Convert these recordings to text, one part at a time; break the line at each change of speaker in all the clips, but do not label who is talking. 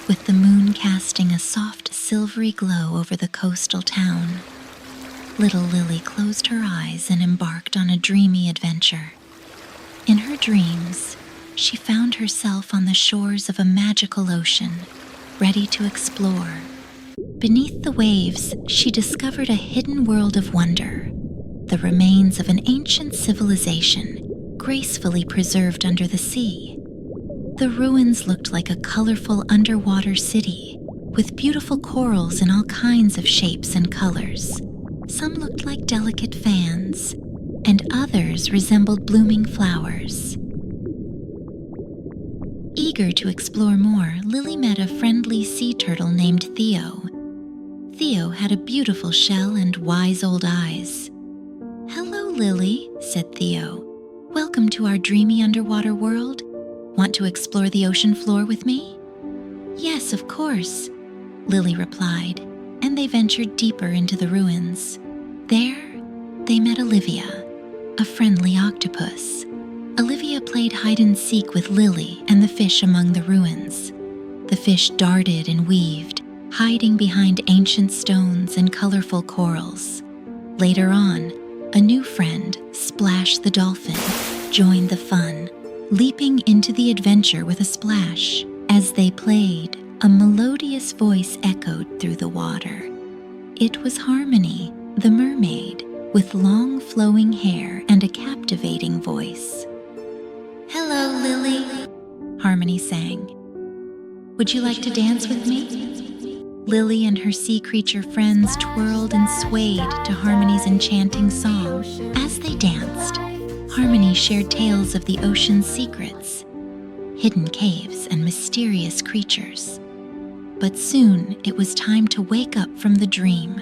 with the moon casting a soft silvery glow over the coastal town. Little Lily closed her eyes and embarked on a dreamy adventure. In her dreams, she found herself on the shores of a magical ocean, ready to explore. Beneath the waves, she discovered a hidden world of wonder, the remains of an ancient civilization, gracefully preserved under the sea. The ruins looked like a colorful underwater city, with beautiful corals in all kinds of shapes and colors. Some looked like delicate fans, and others resembled blooming flowers. Eager to explore more, Lily met a friendly sea turtle named Theo. Theo had a beautiful shell and wise old eyes. "Hello, Lily," said Theo. "Welcome to our dreamy underwater world. Want to explore the ocean floor with me?" "Yes, of course," Lily replied, and they ventured deeper into the ruins. There, they met Olivia, a friendly octopus. Olivia played hide-and-seek with Lily and the fish among the ruins. The fish darted and weaved, hiding behind ancient stones and colorful corals. Later on, a new friend, Splash the dolphin, joined the fun, leaping into the adventure with a splash. As they played, a melodious voice echoed through the water. It was Harmony, the mermaid, with long flowing hair and a captivating voice. "Hello, Lily," Harmony sang. "Would you like to dance with me?" Lily and her sea creature friends twirled and swayed to Harmony's enchanting song. As they danced, Harmony shared tales of the ocean's secrets, hidden caves and mysterious creatures. But soon it was time to wake up from the dream.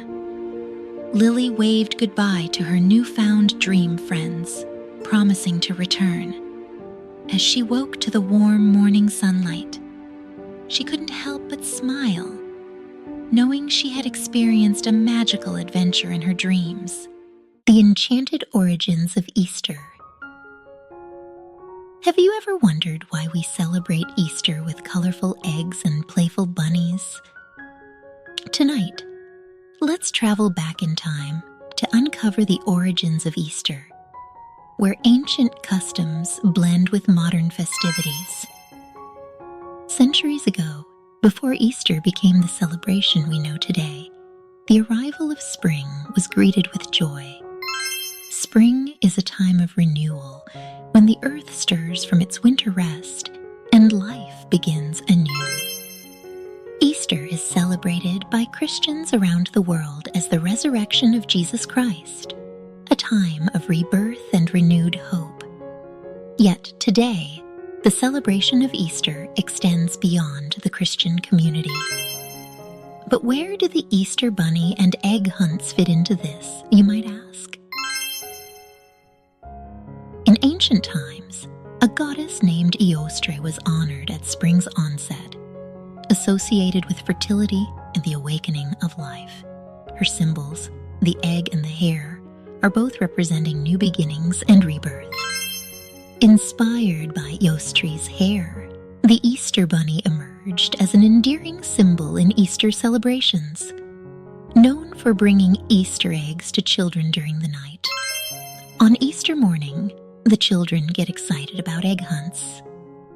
Lily waved goodbye to her newfound dream friends, promising to return. As she woke to the warm morning sunlight, she couldn't help but smile, knowing she had experienced a magical adventure in her dreams. The enchanted origins of Easter. Have you ever wondered why we celebrate Easter with colorful eggs and playful bunnies? Tonight, let's travel back in time to uncover the origins of Easter, where ancient customs blend with modern festivities. Centuries ago, before Easter became the celebration we know today, the arrival of spring was greeted with joy. Spring is a time of renewal, when the earth stirs from its winter rest and life begins anew. Easter is celebrated by Christians around the world as the resurrection of Jesus Christ, a time of rebirth and renewed hope. Yet today, the celebration of Easter extends beyond the Christian community. But where do the Easter bunny and egg hunts fit into this, you might ask? In ancient times, a goddess named Eostre was honored at spring's onset, associated with fertility and the awakening of life. Her symbols, the egg and the hare, are both representing new beginnings and rebirth. Inspired by Eostre's hair, the Easter bunny emerged as an endearing symbol in Easter celebrations, known for bringing Easter eggs to children during the night. On Easter morning, the children get excited about egg hunts,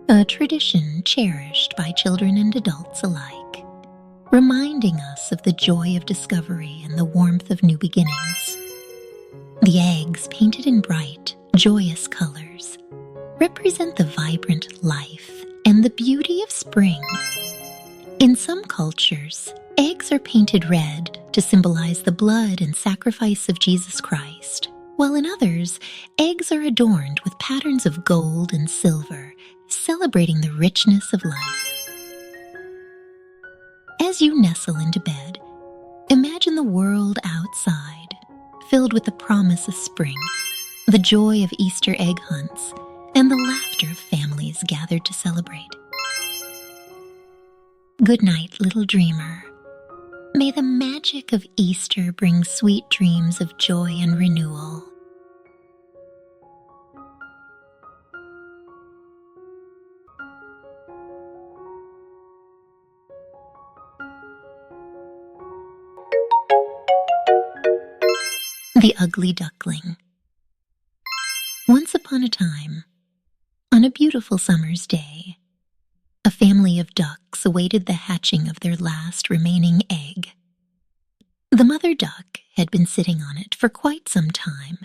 a tradition cherished by children and adults alike, reminding us of the joy of discovery and the warmth of new beginnings. The eggs, painted in bright, joyous colors, represent the vibrant life and the beauty of spring. In some cultures, eggs are painted red to symbolize the blood and sacrifice of Jesus Christ, while in others, eggs are adorned with patterns of gold and silver, celebrating the richness of life. As you nestle into bed, imagine the world outside, filled with the promise of spring, the joy of Easter egg hunts, and the laughter of families gathered to celebrate. Good night, little dreamer. May the magic of Easter bring sweet dreams of joy and renewal. The Ugly Duckling. Once upon a time, on a beautiful summer's day, a family of ducks awaited the hatching of their last remaining egg. The mother duck had been sitting on it for quite some time,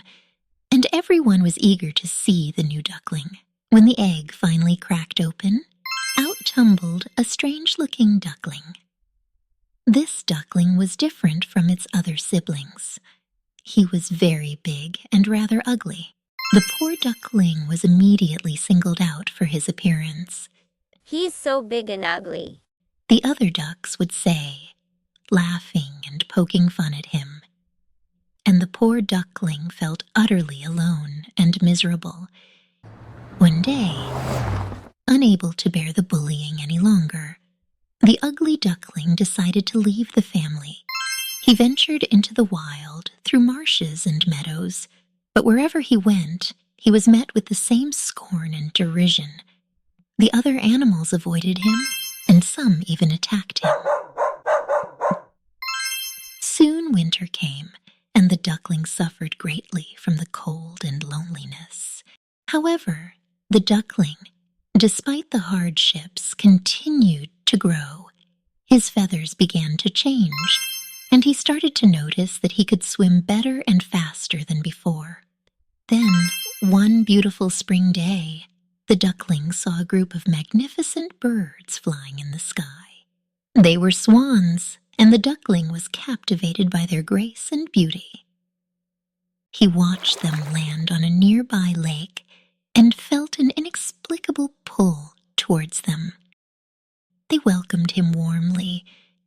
and everyone was eager to see the new duckling. When the egg finally cracked open, out tumbled a strange-looking duckling. This duckling was different from its other siblings. He was very big and rather ugly. The poor duckling was immediately singled out for his appearance.
"He's so big and ugly,"
the other ducks would say, laughing and poking fun at him. And the poor duckling felt utterly alone and miserable. One day, unable to bear the bullying any longer, the ugly duckling decided to leave the family. He ventured into the wild, through marshes and meadows, but wherever he went, he was met with the same scorn and derision. The other animals avoided him, and some even attacked him. Soon winter came, and the duckling suffered greatly from the cold and loneliness. However, the duckling, despite the hardships, continued to grow. His feathers began to change, and he started to notice that he could swim better and faster than before. Then, one beautiful spring day, the duckling saw a group of magnificent birds flying in the sky. They were swans, and the duckling was captivated by their grace and beauty. He watched them land on a nearby lake and felt an inexplicable pull towards them. They welcomed him warmly.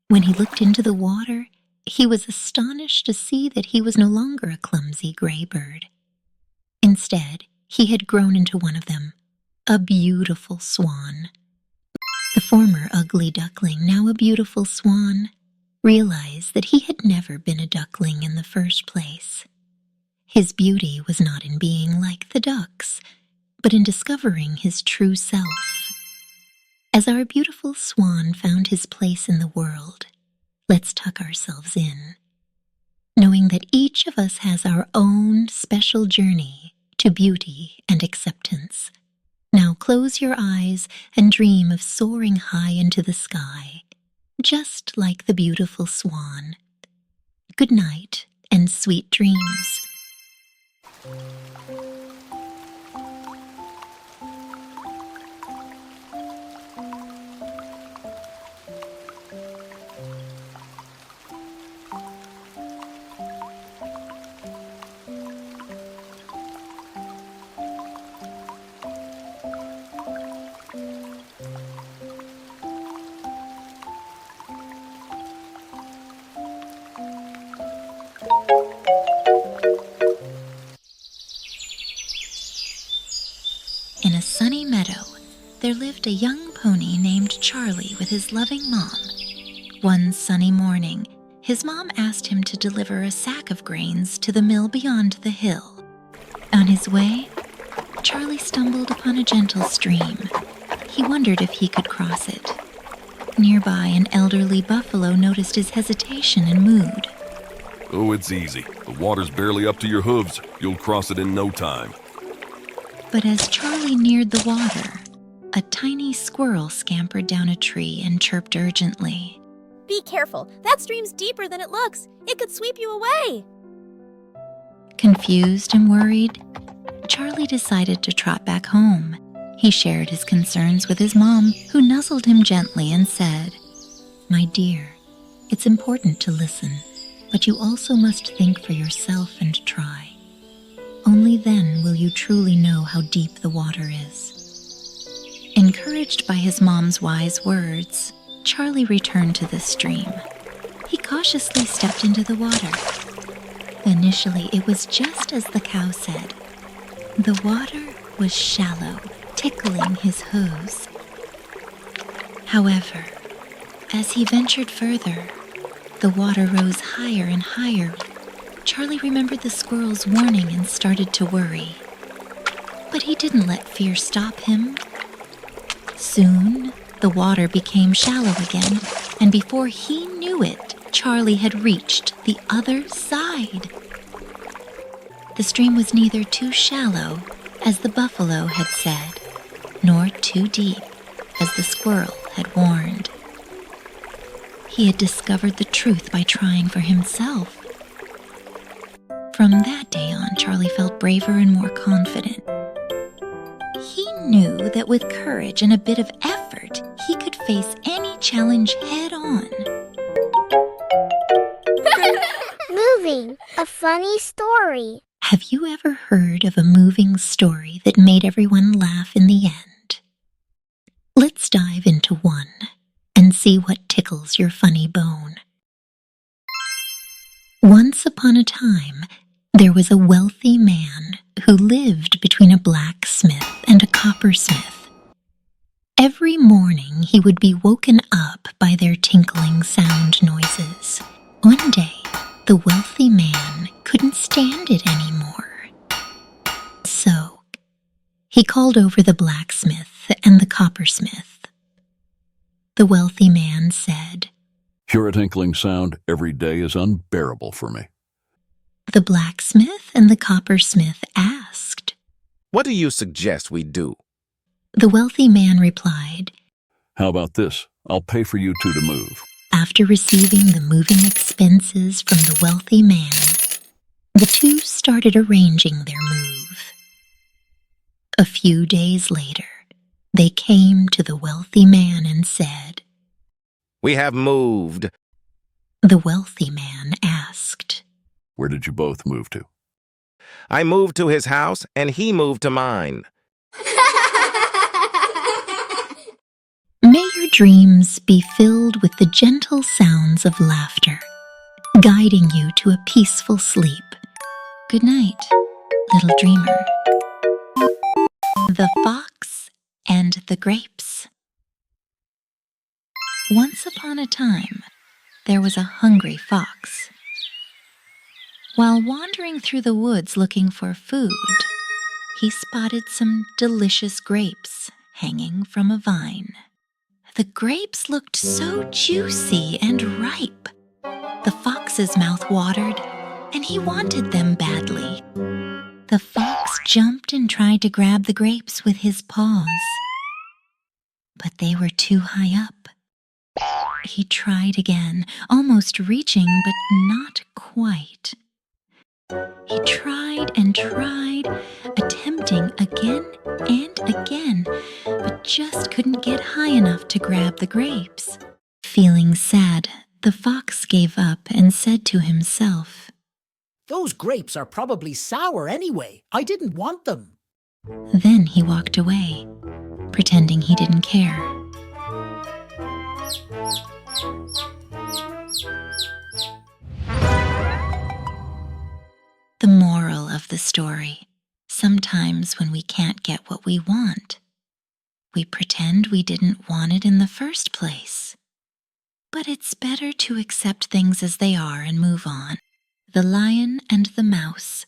When he looked into the water, he was astonished to see that he was no longer a clumsy gray bird. Instead, he had grown into one of them, a beautiful swan. The former ugly duckling, now a beautiful swan, realized that he had never been a duckling in the first place. His beauty was not in being like the ducks, but in discovering his true self. As our beautiful swan found his place in the world, let's tuck ourselves in, knowing that each of us has our own special journey to beauty and acceptance. Now close your eyes and dream of soaring high into the sky, just like the beautiful swan. Good night and sweet dreams. In a sunny meadow, there lived a young pony named Charlie with his loving mom. One sunny morning, his mom asked him to deliver a sack of grains to the mill beyond the hill. On his way, Charlie stumbled upon a gentle stream. He wondered if he could cross it. Nearby, an elderly buffalo noticed his hesitation and mood.
"Oh, it's easy. The water's barely up to your hooves. You'll cross it in no time."
But as Charlie neared the water, a tiny squirrel scampered down a tree and chirped urgently.
"Be careful. That stream's deeper than it looks. It could sweep you away."
Confused and worried, Charlie decided to trot back home. He shared his concerns with his mom, who nuzzled him gently and said, "My dear, it's important to listen, but you also must think for yourself and try. Only then will you truly know how deep the water is." Encouraged by his mom's wise words, Charlie returned to the stream. He cautiously stepped into the water. Initially, it was just as the cow said. The water was shallow, tickling his hooves. However, as he ventured further, the water rose higher and higher. Charlie remembered the squirrel's warning and started to worry. But he didn't let fear stop him. Soon, the water became shallow again, and before he knew it, Charlie had reached the other side. The stream was neither too shallow, as the buffalo had said, nor too deep, as the squirrel had warned. He had discovered the truth by trying for himself. From that day on, Charlie felt braver and more confident. He knew that with courage and a bit of effort, he could face any challenge head-on.
Moving, a funny story.
Have you ever heard of a moving story that made everyone laugh in the end? Let's dive into one and see what tickles your funny bone. Once upon a time, there was a wealthy man who lived between a blacksmith and a coppersmith. Every morning he would be woken up by their tinkling sound noises. One day, the wealthy man couldn't stand it anymore. So, he called over the blacksmith and the coppersmith. The wealthy man said,
Hear a tinkling sound every day is unbearable for me.
The blacksmith and the coppersmith asked.
What do you suggest we do?
The wealthy man replied,
How about this? I'll pay for you two to move.
After receiving the moving expenses from the wealthy man, the two started arranging their move. A few days later, they came to the wealthy man and said,
We have moved.
The wealthy man asked,
Where did you both move to?
I moved to his house, and he moved to mine.
May your dreams be filled with the gentle sounds of laughter, guiding you to a peaceful sleep. Good night, little dreamer. The Fox and the Grapes. Once upon a time, there was a hungry fox. While wandering through the woods looking for food, he spotted some delicious grapes hanging from a vine. The grapes looked so juicy and ripe. The fox's mouth watered, and he wanted them badly. The fox jumped and tried to grab the grapes with his paws, but they were too high up. He tried again, almost reaching, but not quite. He tried and tried, attempting again and again, but just couldn't get high enough to grab the grapes. Feeling sad, the fox gave up and said to himself,
Those grapes are probably sour anyway. I didn't want them.
Then he walked away, pretending he didn't care. The moral of the story: sometimes when we can't get what we want, we pretend we didn't want it in the first place. But it's better to accept things as they are and move on. The Lion and the Mouse.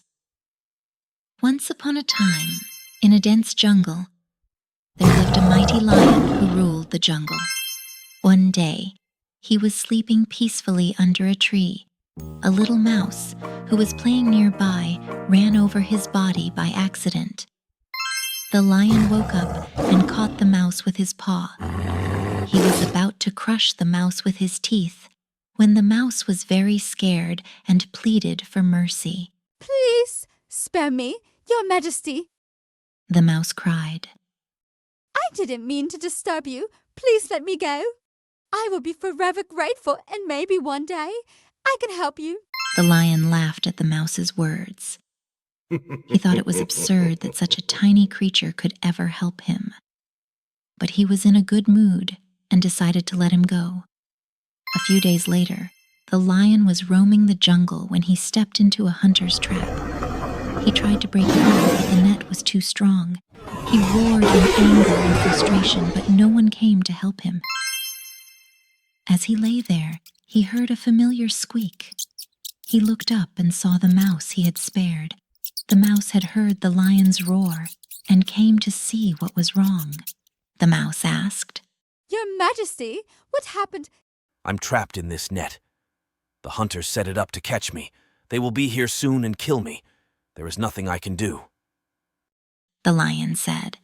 Once upon a time, in a dense jungle, there lived a mighty lion who ruled the jungle. One day, he was sleeping peacefully under a tree. A little mouse, who was playing nearby, ran over his body by accident. The lion woke up and caught the mouse with his paw. He was about to crush the mouse with his teeth when the mouse was very scared and pleaded for mercy.
Please, spare me, Your Majesty.
The mouse cried.
I didn't mean to disturb you. Please let me go. I will be forever grateful, and maybe one day I can help you.
The lion laughed at the mouse's words. He thought it was absurd that such a tiny creature could ever help him. But he was in a good mood and decided to let him go. A few days later, the lion was roaming the jungle when he stepped into a hunter's trap. He tried to break it off, but the net was too strong. He roared in anger and frustration, but no one came to help him. As he lay there, he heard a familiar squeak. He looked up and saw the mouse he had spared. The mouse had heard the lion's roar and came to see what was wrong. The mouse asked,
Your Majesty, what happened?
I'm trapped in this net. The hunters set it up to catch me. They will be here soon and kill me. There is nothing I can do.
The lion said.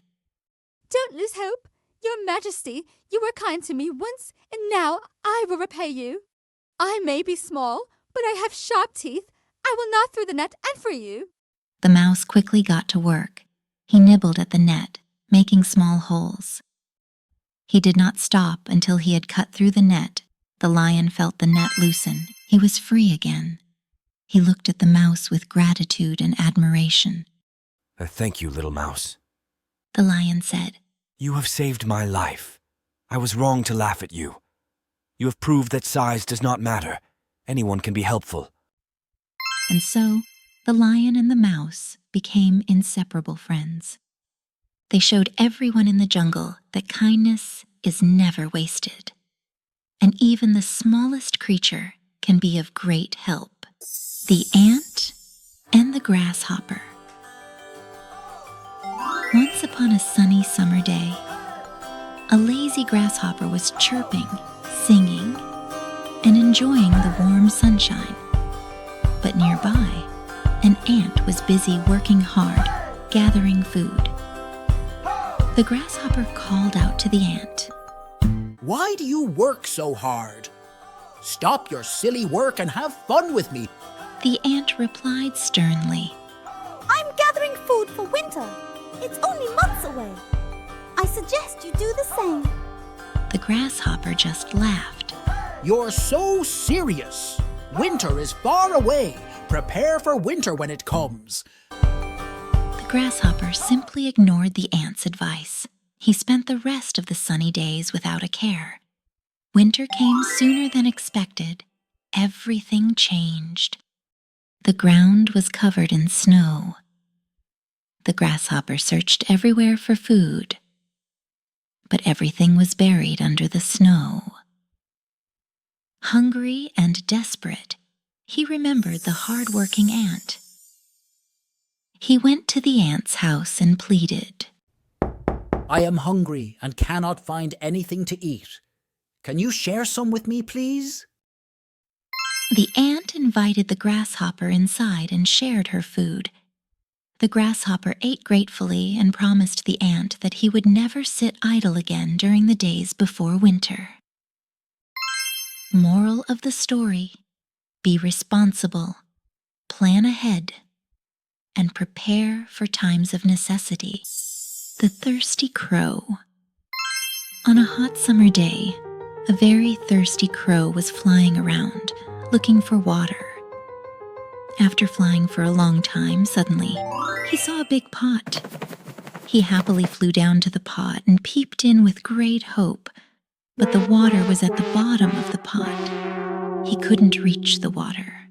Don't lose hope. Your Majesty, you were kind to me once, and now I will repay you. I may be small, but I have sharp teeth. I will gnaw through the net and free you.
The mouse quickly got to work. He nibbled at the net, making small holes. He did not stop until he had cut through the net. The lion felt the net loosen. He was free again. He looked at the mouse with gratitude and admiration.
Thank you, little mouse.
The lion said.
You have saved my life. I was wrong to laugh at you. You have proved that size does not matter. Anyone can be helpful.
And so, the lion and the mouse became inseparable friends. They showed everyone in the jungle that kindness is never wasted. And even the smallest creature can be of great help. The ant and the grasshopper. Once upon a sunny summer day, a lazy grasshopper was chirping, singing, and enjoying the warm sunshine. But nearby, an ant was busy working hard, gathering food. The grasshopper called out to the ant.
Why do you work so hard? Stop your silly work and have fun with me.
The ant replied sternly.
I'm gathering food for winter. It's only months away. I suggest you do the same.
The grasshopper just laughed.
You're so serious. Winter is far away. Prepare for winter when it comes.
The grasshopper simply ignored the ant's advice. He spent the rest of the sunny days without a care. Winter came sooner than expected. Everything changed. The ground was covered in snow. The grasshopper searched everywhere for food, but everything was buried under the snow. Hungry and desperate, he remembered the hard-working ant. He went to the ant's house and pleaded.
I am hungry and cannot find anything to eat. Can you share some with me, please?
The ant invited the grasshopper inside and shared her food. The grasshopper ate gratefully and promised the ant that he would never sit idle again during the days before winter. Moral of the story: be responsible, plan ahead, and prepare for times of necessity. The Thirsty Crow. On a hot summer day, a very thirsty crow was flying around, looking for water. After flying for a long time, suddenly, he saw a big pot. He happily flew down to the pot and peeped in with great hope, but the water was at the bottom of the pot. He couldn't reach the water.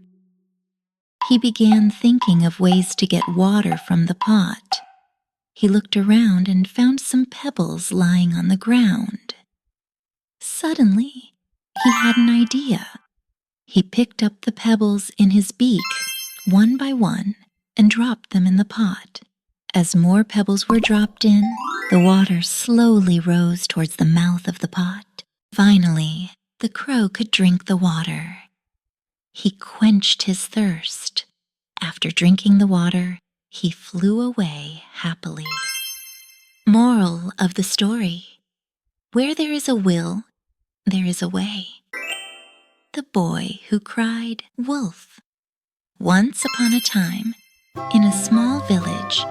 He began thinking of ways to get water from the pot. He looked around and found some pebbles lying on the ground. Suddenly, he had an idea. He picked up the pebbles in his beak, one by one, and dropped them in the pot. As more pebbles were dropped in, the water slowly rose towards the mouth of the pot. Finally, the crow could drink the water. He quenched his thirst. After drinking the water, he flew away happily. Moral of the story: where there is a will, there is a way. The Boy Who Cried Wolf. Once upon a time, in a small village,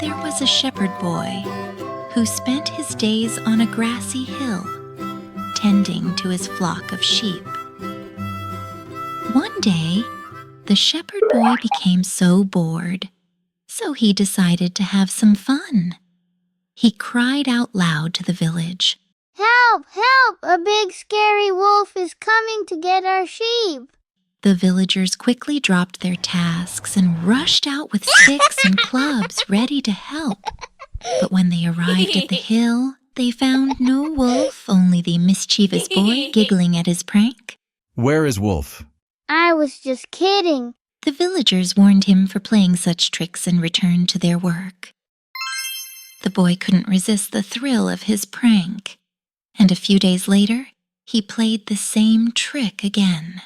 there was a shepherd boy who spent his days on a grassy hill, tending to his flock of sheep. One day, the shepherd boy became so bored, so he decided to have some fun. He cried out loud to the village,
Help! Help! A big scary wolf is coming to get our sheep.
The villagers quickly dropped their tasks and rushed out with sticks and clubs ready to help. But when they arrived at the hill, they found no wolf, only the mischievous boy giggling at his prank.
Where is Wolf?
I was just kidding.
The villagers warned him for playing such tricks and returned to their work. The boy couldn't resist the thrill of his prank, and a few days later, he played the same trick again.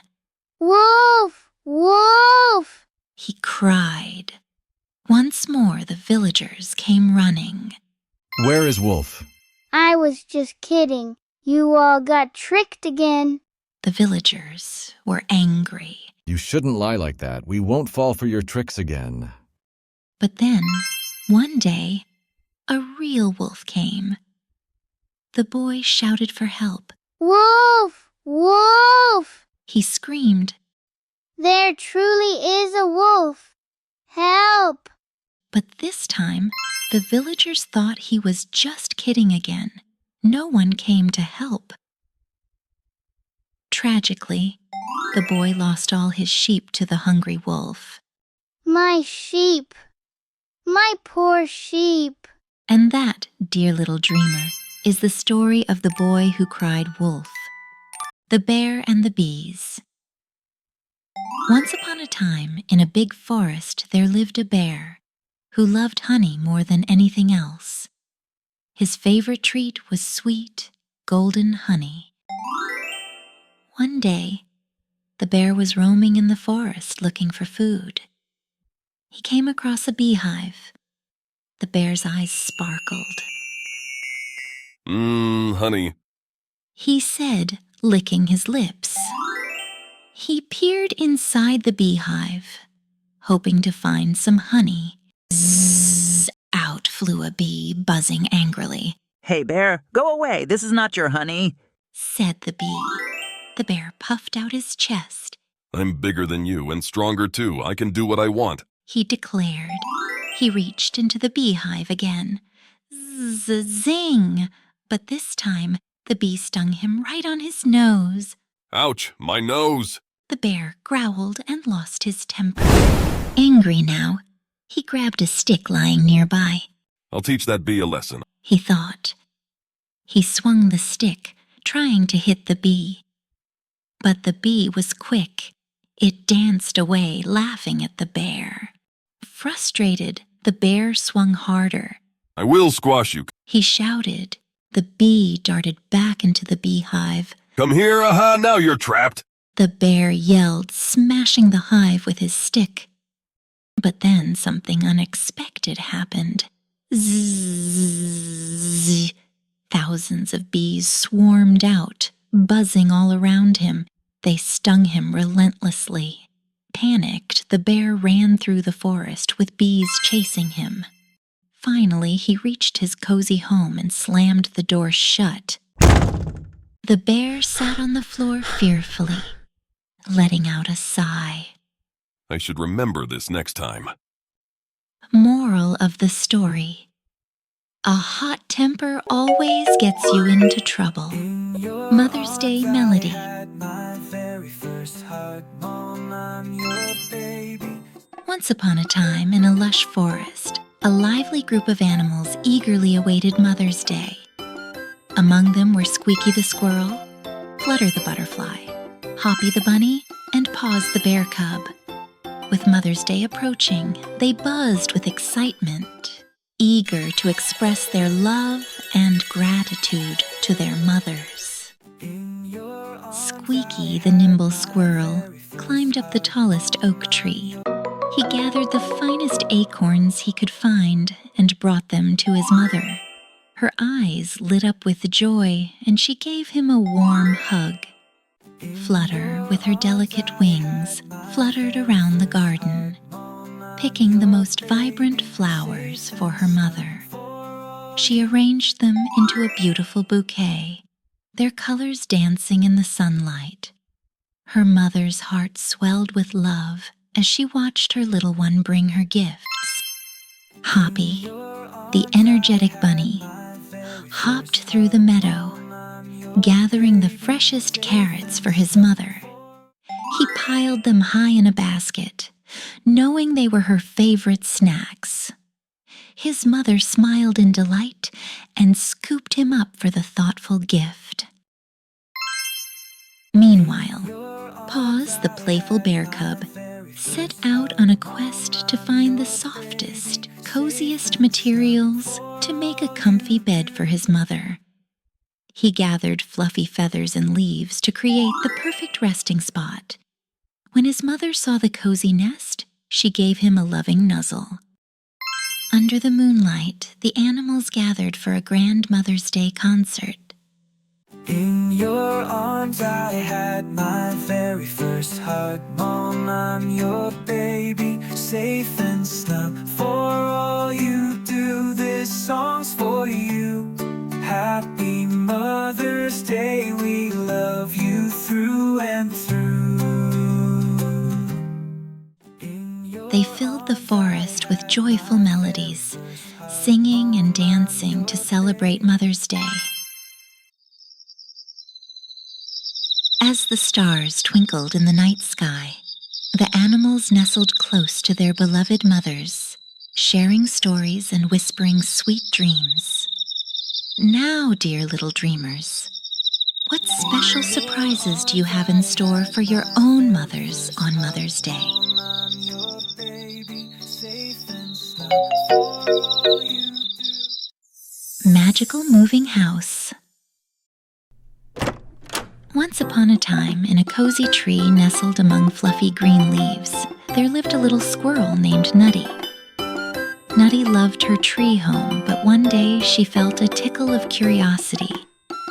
Wolf! Wolf!
He cried. Once more the villagers came running.
Where is Wolf?
I was just kidding. You all got tricked again.
The villagers were angry.
You shouldn't lie like that. We won't fall for your tricks again.
But then, one day, a real wolf came. The boy shouted for help.
Wolf! Wolf!
He screamed.
There truly is a wolf. Help!
But this time, the villagers thought he was just kidding again. No one came to help. Tragically, the boy lost all his sheep to the hungry wolf.
My sheep. My poor sheep.
And that, dear little dreamer, is the story of the boy who cried wolf. The Bear and the Bees. Once upon a time, in a big forest, there lived a bear who loved honey more than anything else. His favorite treat was sweet, golden honey. One day, the bear was roaming in the forest looking for food. He came across a beehive. The bear's eyes sparkled.
Honey.
He said, licking his lips. He peered inside the beehive, hoping to find some honey. Zzz! Out flew a bee, buzzing angrily.
Hey, bear, go away. This is not your honey,
said the bee. The bear puffed out his chest.
I'm bigger than you and stronger too. I can do what I want,
he declared. He reached into the beehive again. Zing! But this time, the bee stung him right on his nose.
Ouch, my nose!
The bear growled and lost his temper. Angry now, he grabbed a stick lying nearby.
I'll teach that bee a lesson,
he thought. He swung the stick, trying to hit the bee. But the bee was quick. It danced away, laughing at the bear. Frustrated, the bear swung harder.
I will squash you,
he shouted. The bee darted back into the beehive.
Come here, aha, now you're trapped.
The bear yelled, smashing the hive with his stick. But then something unexpected happened. Zzz! Thousands of bees swarmed out, buzzing all around him. They stung him relentlessly. Panicked, the bear ran through the forest with bees chasing him. Finally, he reached his cozy home and slammed the door shut. The bear sat on the floor fearfully, letting out a sigh.
I should remember this next time.
Moral of the story. A hot temper always gets you into trouble. Mother's Day Melody. Once upon a time, in a lush forest, a lively group of animals eagerly awaited Mother's Day. Among them were Squeaky the squirrel, Flutter the butterfly, Hoppy the bunny, and Paws the bear cub. With Mother's Day approaching, they buzzed with excitement, eager to express their love and gratitude to their mothers. Squeaky the nimble squirrel climbed up the tallest oak tree. He gathered the finest acorns he could find and brought them to his mother. Her eyes lit up with joy, and she gave him a warm hug. Flutter, with her delicate wings, fluttered around the garden, picking the most vibrant flowers for her mother. She arranged them into a beautiful bouquet, their colors dancing in the sunlight. Her mother's heart swelled with love as she watched her little one bring her gifts. Hoppy, the energetic bunny, hopped through the meadow, gathering the freshest carrots for his mother. He piled them high in a basket, knowing they were her favorite snacks. His mother smiled in delight and scooped him up for the thoughtful gift. Meanwhile, Paws, the playful bear cub, set out on a quest to find the softest, coziest materials to make a comfy bed for his mother. He gathered fluffy feathers and leaves to create the perfect resting spot. When his mother saw the cozy nest, she gave him a loving nuzzle. Under the moonlight, the animals gathered for a grand Mother's Day concert.
In your arms I had my very first hug. Mom, I'm your baby, safe and snug. For all you do, this song's for you. Happy Mother's Day, we love you through and through.
They filled the forest with joyful melodies, singing and dancing to celebrate Mother's Day. As the stars twinkled in the night sky, the animals nestled close to their beloved mothers, sharing stories and whispering sweet dreams. Now, dear little dreamers, what special surprises do you have in store for your own mothers on Mother's Day? Magical Moving House. Once upon a time, in a cozy tree nestled among fluffy green leaves, there lived a little squirrel named Nutty. Nutty loved her tree home, but one day she felt a tickle of curiosity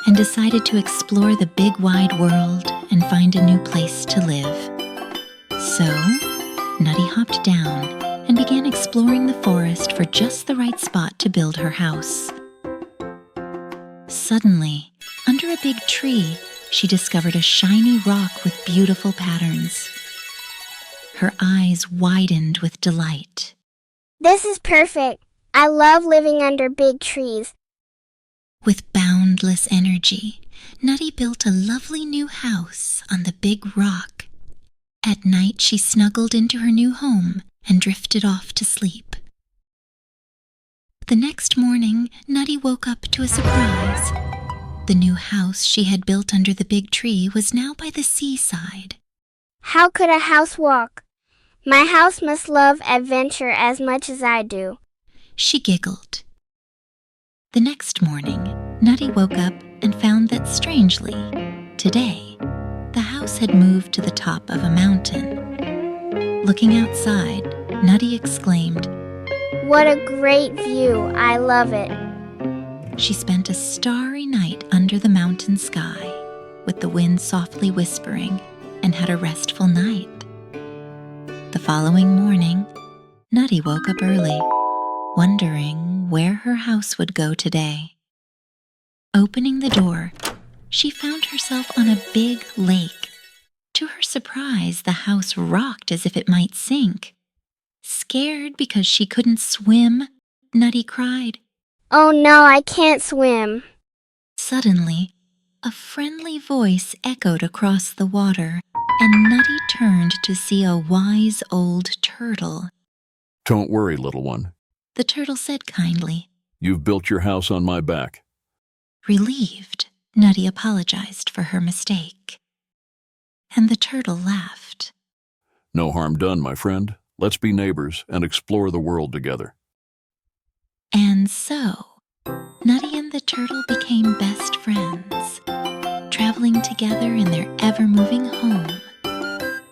and decided to explore the big wide world and find a new place to live. So, Nutty hopped down and began exploring the forest for just the right spot to build her house. Suddenly, under a big tree, she discovered a shiny rock with beautiful patterns. Her eyes widened with delight.
This is perfect. I love living under big trees.
With boundless energy, Nutty built a lovely new house on the big rock. At night, she snuggled into her new home and drifted off to sleep. The next morning, Nutty woke up to a surprise. The new house she had built under the big tree was now by the seaside.
How could a house walk? My house must love adventure as much as I do.
She giggled. The next morning, Nutty woke up and found that, strangely, today, the house had moved to the top of a mountain. Looking outside, Nutty exclaimed,
"What a great view! I love it."
She spent a starry night under the mountain sky, with the wind softly whispering, and had a restful night. The following morning, Nutty woke up early, wondering where her house would go today. Opening the door, she found herself on a big lake. To her surprise, the house rocked as if it might sink. Scared because she couldn't swim, Nutty cried,
"Oh no, I can't swim."
Suddenly, a friendly voice echoed across the water, and Nutty turned to see a wise old turtle.
Don't worry, little one.
The turtle said kindly.
You've built your house on my back.
Relieved, Nutty apologized for her mistake. And the turtle laughed.
No harm done, my friend. Let's be neighbors and explore the world together.
And so, Nutty and the turtle became best friends, traveling together in their ever-moving home,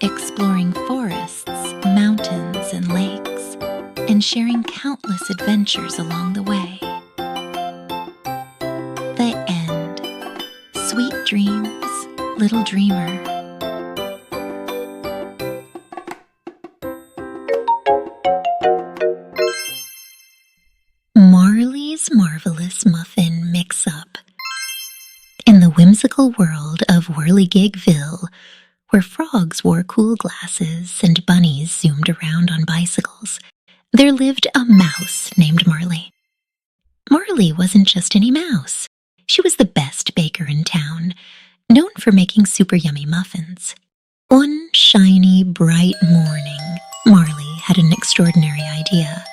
exploring forests, mountains, and lakes, and sharing countless adventures along the way. The end. Sweet dreams, little dreamer. Marley's Marvelous Muffin Mix-Up. In the whimsical world of Whirligigville, where frogs wore cool glasses and bunnies zoomed around on bicycles, there lived a mouse named Marley. Marley wasn't just any mouse. She was the best baker in town, known for making super yummy muffins. One shiny, bright morning, Marley had an extraordinary idea.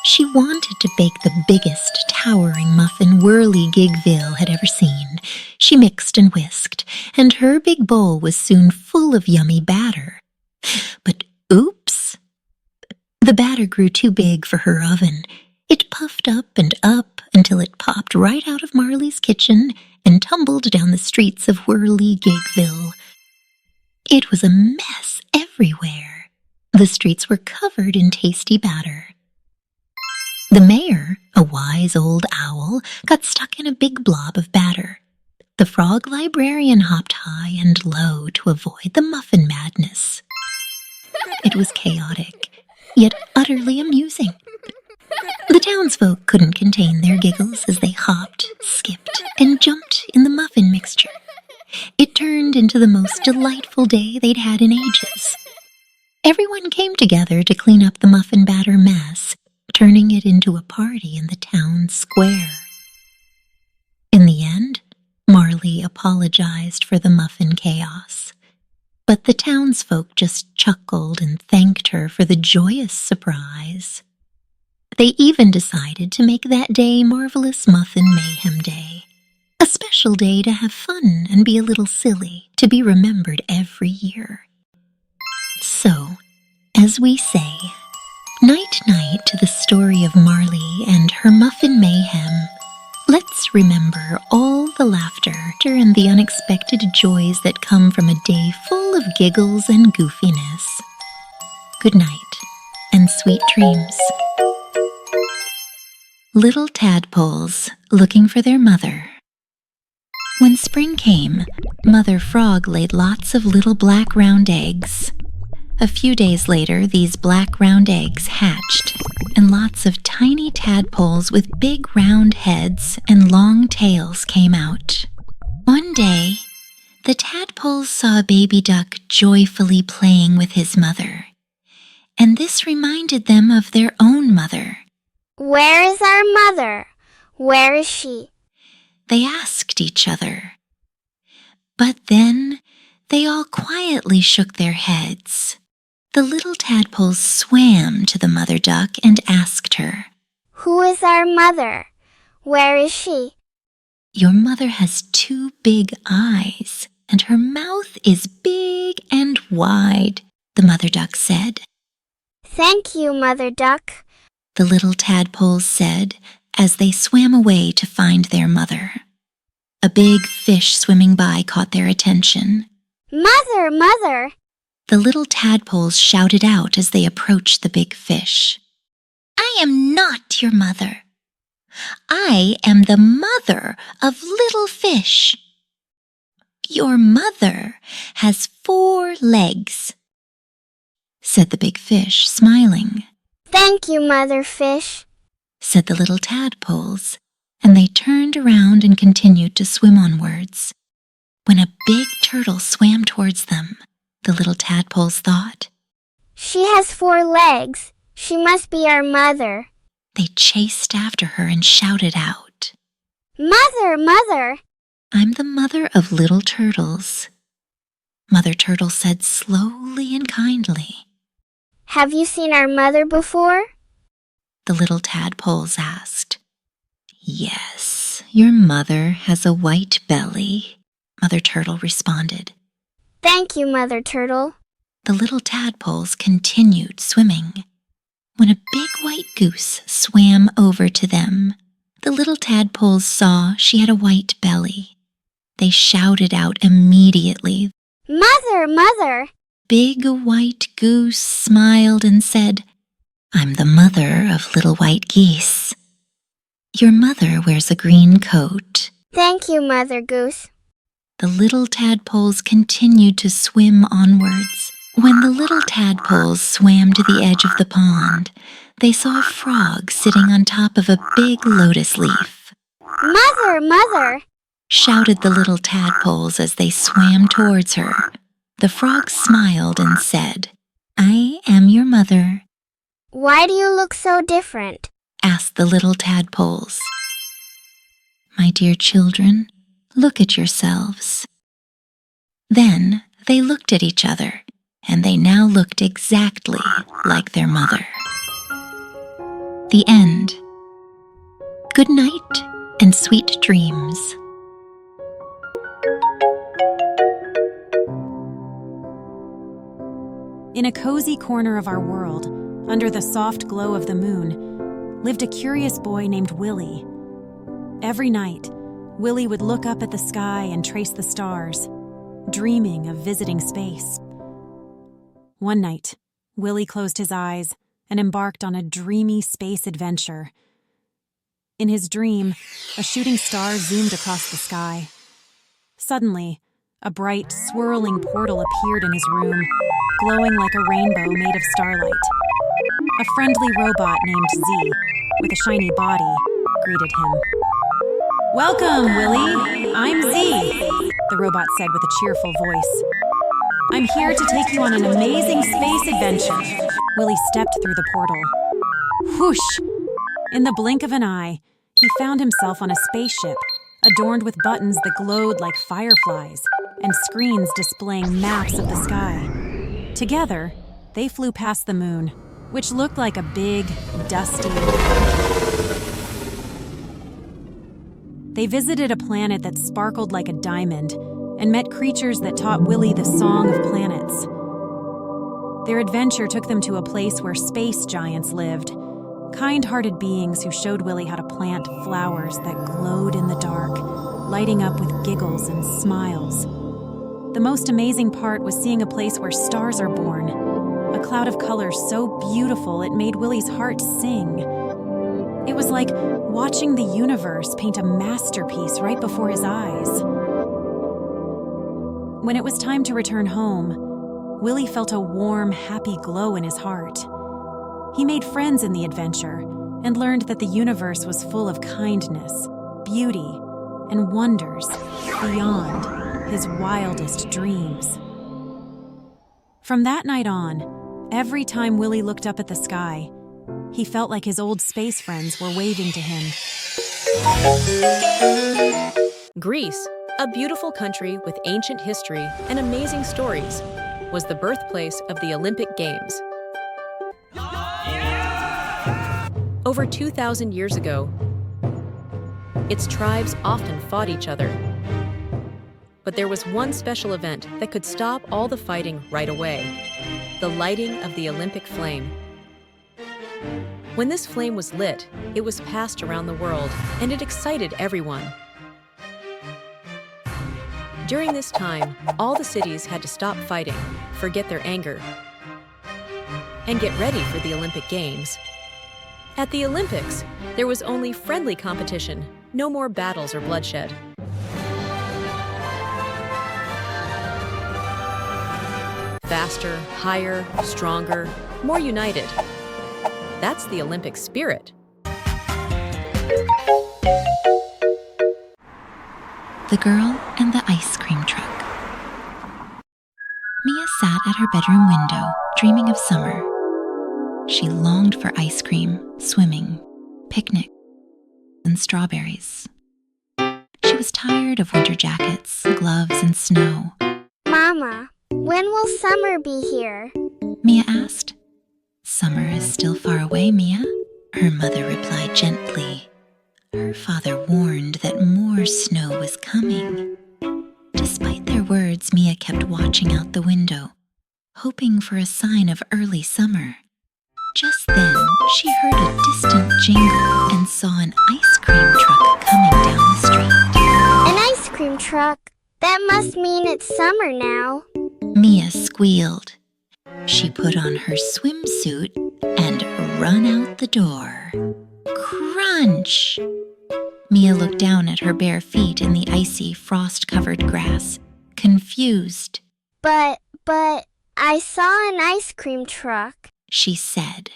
She wanted to bake the biggest, towering muffin Whirligigville had ever seen. She mixed and whisked, and her big bowl was soon full of yummy batter. But oops! The batter grew too big for her oven. It puffed up until it popped right out of Marley's kitchen and tumbled down the streets of Whirligigville. It was a mess everywhere. The streets were covered in tasty batter. The mayor, a wise old owl, got stuck in a big blob of batter. The frog librarian hopped high and low to avoid the muffin madness. It was chaotic, yet utterly amusing. The townsfolk couldn't contain their giggles as they hopped, skipped, and jumped in the muffin mixture. It turned into the most delightful day they'd had in ages. Everyone came together to clean up the muffin batter mess, turning it into a party in the town square. In the end, Marley apologized for the muffin chaos, but the townsfolk just chuckled and thanked her for the joyous surprise. They even decided to make that day Marvelous Muffin Mayhem Day, a special day to have fun and be a little silly, to be remembered every year. So, as we say, night-night to the story of Marley and her muffin mayhem. Let's remember all the laughter and the unexpected joys that come from a day full of giggles and goofiness. Good night, and sweet dreams. Little Tadpoles looking for their mother. When spring came, Mother Frog laid lots of little black round eggs. A few days later, these black round eggs hatched, and lots of tiny tadpoles with big round heads and long tails came out. One day, the tadpoles saw a baby duck joyfully playing with his mother, and this reminded them of their own mother.
Where is our mother? Where is she?
They asked each other. But then they all quietly shook their heads. The little tadpoles swam to the mother duck and asked her,
Who is our mother? Where is she?
Your mother has 2 big eyes, and her mouth is big and wide, the mother duck said.
Thank you, Mother Duck,
the little tadpoles said as they swam away to find their mother. A big fish swimming by caught their attention.
Mother, Mother!
The little tadpoles shouted out as they approached the big fish. I am not your mother. I am the mother of little fish. Your mother has 4 legs, said the big fish, smiling.
Thank you, Mother Fish,
said the little tadpoles, and they turned around and continued to swim onwards. When a big turtle swam towards them, the little tadpoles thought,
She has 4 legs. She must be our mother.
They chased after her and shouted out,
Mother, Mother!
I'm the mother of little turtles. Mother Turtle said slowly and kindly.
Have you seen our mother before?
The little tadpoles asked. Yes, your mother has a white belly, Mother Turtle responded.
Thank you, Mother Turtle.
The little tadpoles continued swimming. When a big white goose swam over to them, the little tadpoles saw she had a white belly. They shouted out immediately,
Mother, Mother!
Big white goose smiled and said, I'm the mother of little white geese. Your mother wears a green coat.
Thank you, Mother Goose.
The little tadpoles continued to swim onwards. When the little tadpoles swam to the edge of the pond, they saw a frog sitting on top of a big lotus leaf.
Mother, Mother!
Shouted the little tadpoles as they swam towards her. The frog smiled and said, I am your mother.
Why do you look so different?
Asked the little tadpoles. My dear children, look at yourselves. Then they looked at each other, and they now looked exactly like their mother. The end. Good night and sweet dreams.
In a cozy corner of our world, under the soft glow of the moon, lived a curious boy named Willie. Every night, Willie would look up at the sky and trace the stars, dreaming of visiting space. One night, Willie closed his eyes and embarked on a dreamy space adventure. In his dream, a shooting star zoomed across the sky. Suddenly, a bright, swirling portal appeared in his room, glowing like a rainbow made of starlight. A friendly robot named Z, with a shiny body, greeted him. "Welcome, Willie. I'm Z," the robot said with a cheerful voice. "I'm here to take you on an amazing space adventure." Willie stepped through the portal. Whoosh! In the blink of an eye, he found himself on a spaceship, adorned with buttons that glowed like fireflies, and screens displaying maps of the sky. Together, they flew past the moon, which looked like a big, dusty... They visited a planet that sparkled like a diamond and met creatures that taught Willie the song of planets. Their adventure took them to a place where space giants lived, kind-hearted beings who showed Willie how to plant flowers that glowed in the dark, lighting up with giggles and smiles. The most amazing part was seeing a place where stars are born, a cloud of colors so beautiful it made Willie's heart sing. It was like watching the universe paint a masterpiece right before his eyes. When it was time to return home, Willie felt a warm, happy glow in his heart. He made friends in the adventure and learned that the universe was full of kindness, beauty, and wonders beyond his wildest dreams. From that night on, every time Willie looked up at the sky, he felt like his old space friends were waving to him.
Greece, a beautiful country with ancient history and amazing stories, was the birthplace of the Olympic Games. Over 2,000 years ago, its tribes often fought each other. But there was one special event that could stop all the fighting right away: the lighting of the Olympic flame. When this flame was lit, it was passed around the world, and it excited everyone. During this time, all the cities had to stop fighting, forget their anger, and get ready for the Olympic Games. At the Olympics, there was only friendly competition, no more battles or bloodshed. Faster, higher, stronger, more united. That's the Olympic spirit.
The Girl and the Ice Cream Truck. Mia sat at her bedroom window, dreaming of summer. She longed for ice cream, swimming, picnics, and strawberries. She was tired of winter jackets, gloves, and snow.
Mama, when will summer be here?
Mia asked. "Summer is still far away, Mia," her mother replied gently. Her father warned that more snow was coming. Despite their words, Mia kept watching out the window, hoping for a sign of early summer. Just then, she heard a distant jingle and saw an ice cream truck coming down the street.
An ice cream truck? That must mean it's summer now.
Mia squealed. She put on her swimsuit and ran out the door. Crunch! Mia looked down at her bare feet in the icy, frost-covered grass, confused.
But I saw an ice cream truck,
she said.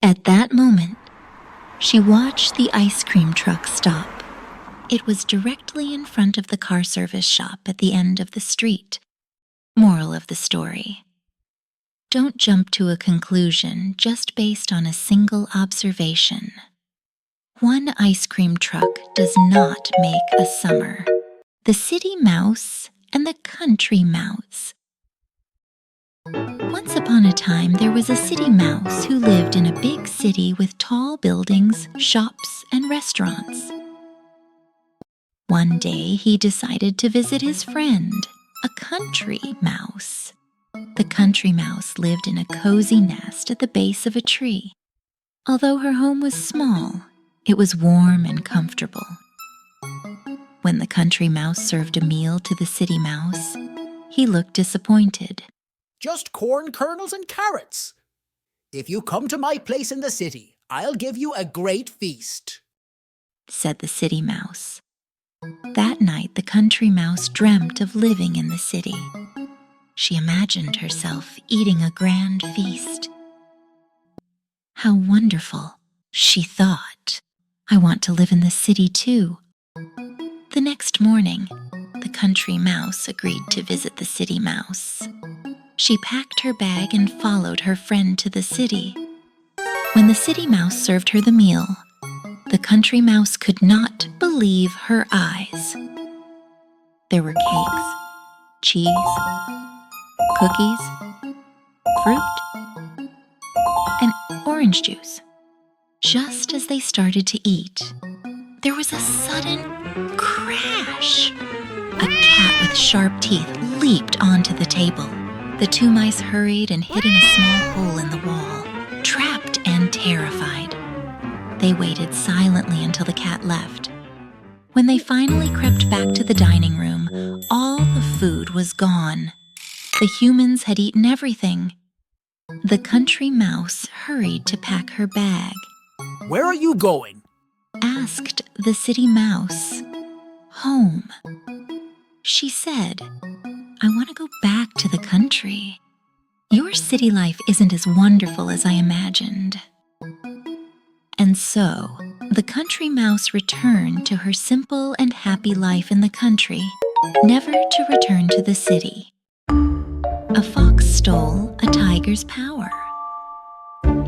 At that moment, she watched the ice cream truck stop. It was directly in front of the car service shop at the end of the street. Moral of the story: don't jump to a conclusion just based on a single observation. One ice cream truck does not make a summer. The city mouse and the country mouse. Once upon a time, there was a city mouse who lived in a big city with tall buildings, shops, and restaurants. One day, he decided to visit his friend, a country mouse. The country mouse lived in a cozy nest at the base of a tree. Although her home was small, it was warm and comfortable. When the country mouse served a meal to the city mouse, he looked disappointed.
Just corn kernels and carrots. If you come to my place in the city, I'll give you a great feast,"
said the city mouse. That night, the country mouse dreamt of living in the city. She imagined herself eating a grand feast. How wonderful, she thought. I want to live in the city too. The next morning, the country mouse agreed to visit the city mouse. She packed her bag and followed her friend to the city. When the city mouse served her the meal, the country mouse could not believe her eyes. There were cakes, cheese, cookies, fruit, and orange juice. Just as they started to eat, there was a sudden crash. A cat with sharp teeth leaped onto the table. The two mice hurried and hid in a small hole in the wall, trapped and terrified. They waited silently until the cat left. When they finally crept back to the dining room, all the food was gone. The humans had eaten everything. The country mouse hurried to pack her bag.
"Where are you going?"
asked the city mouse. "Home," she said. "I want to go back to the country. Your city life isn't as wonderful as I imagined." And so, the country mouse returned to her simple and happy life in the country, never to return to the city. A fox stole a tiger's power.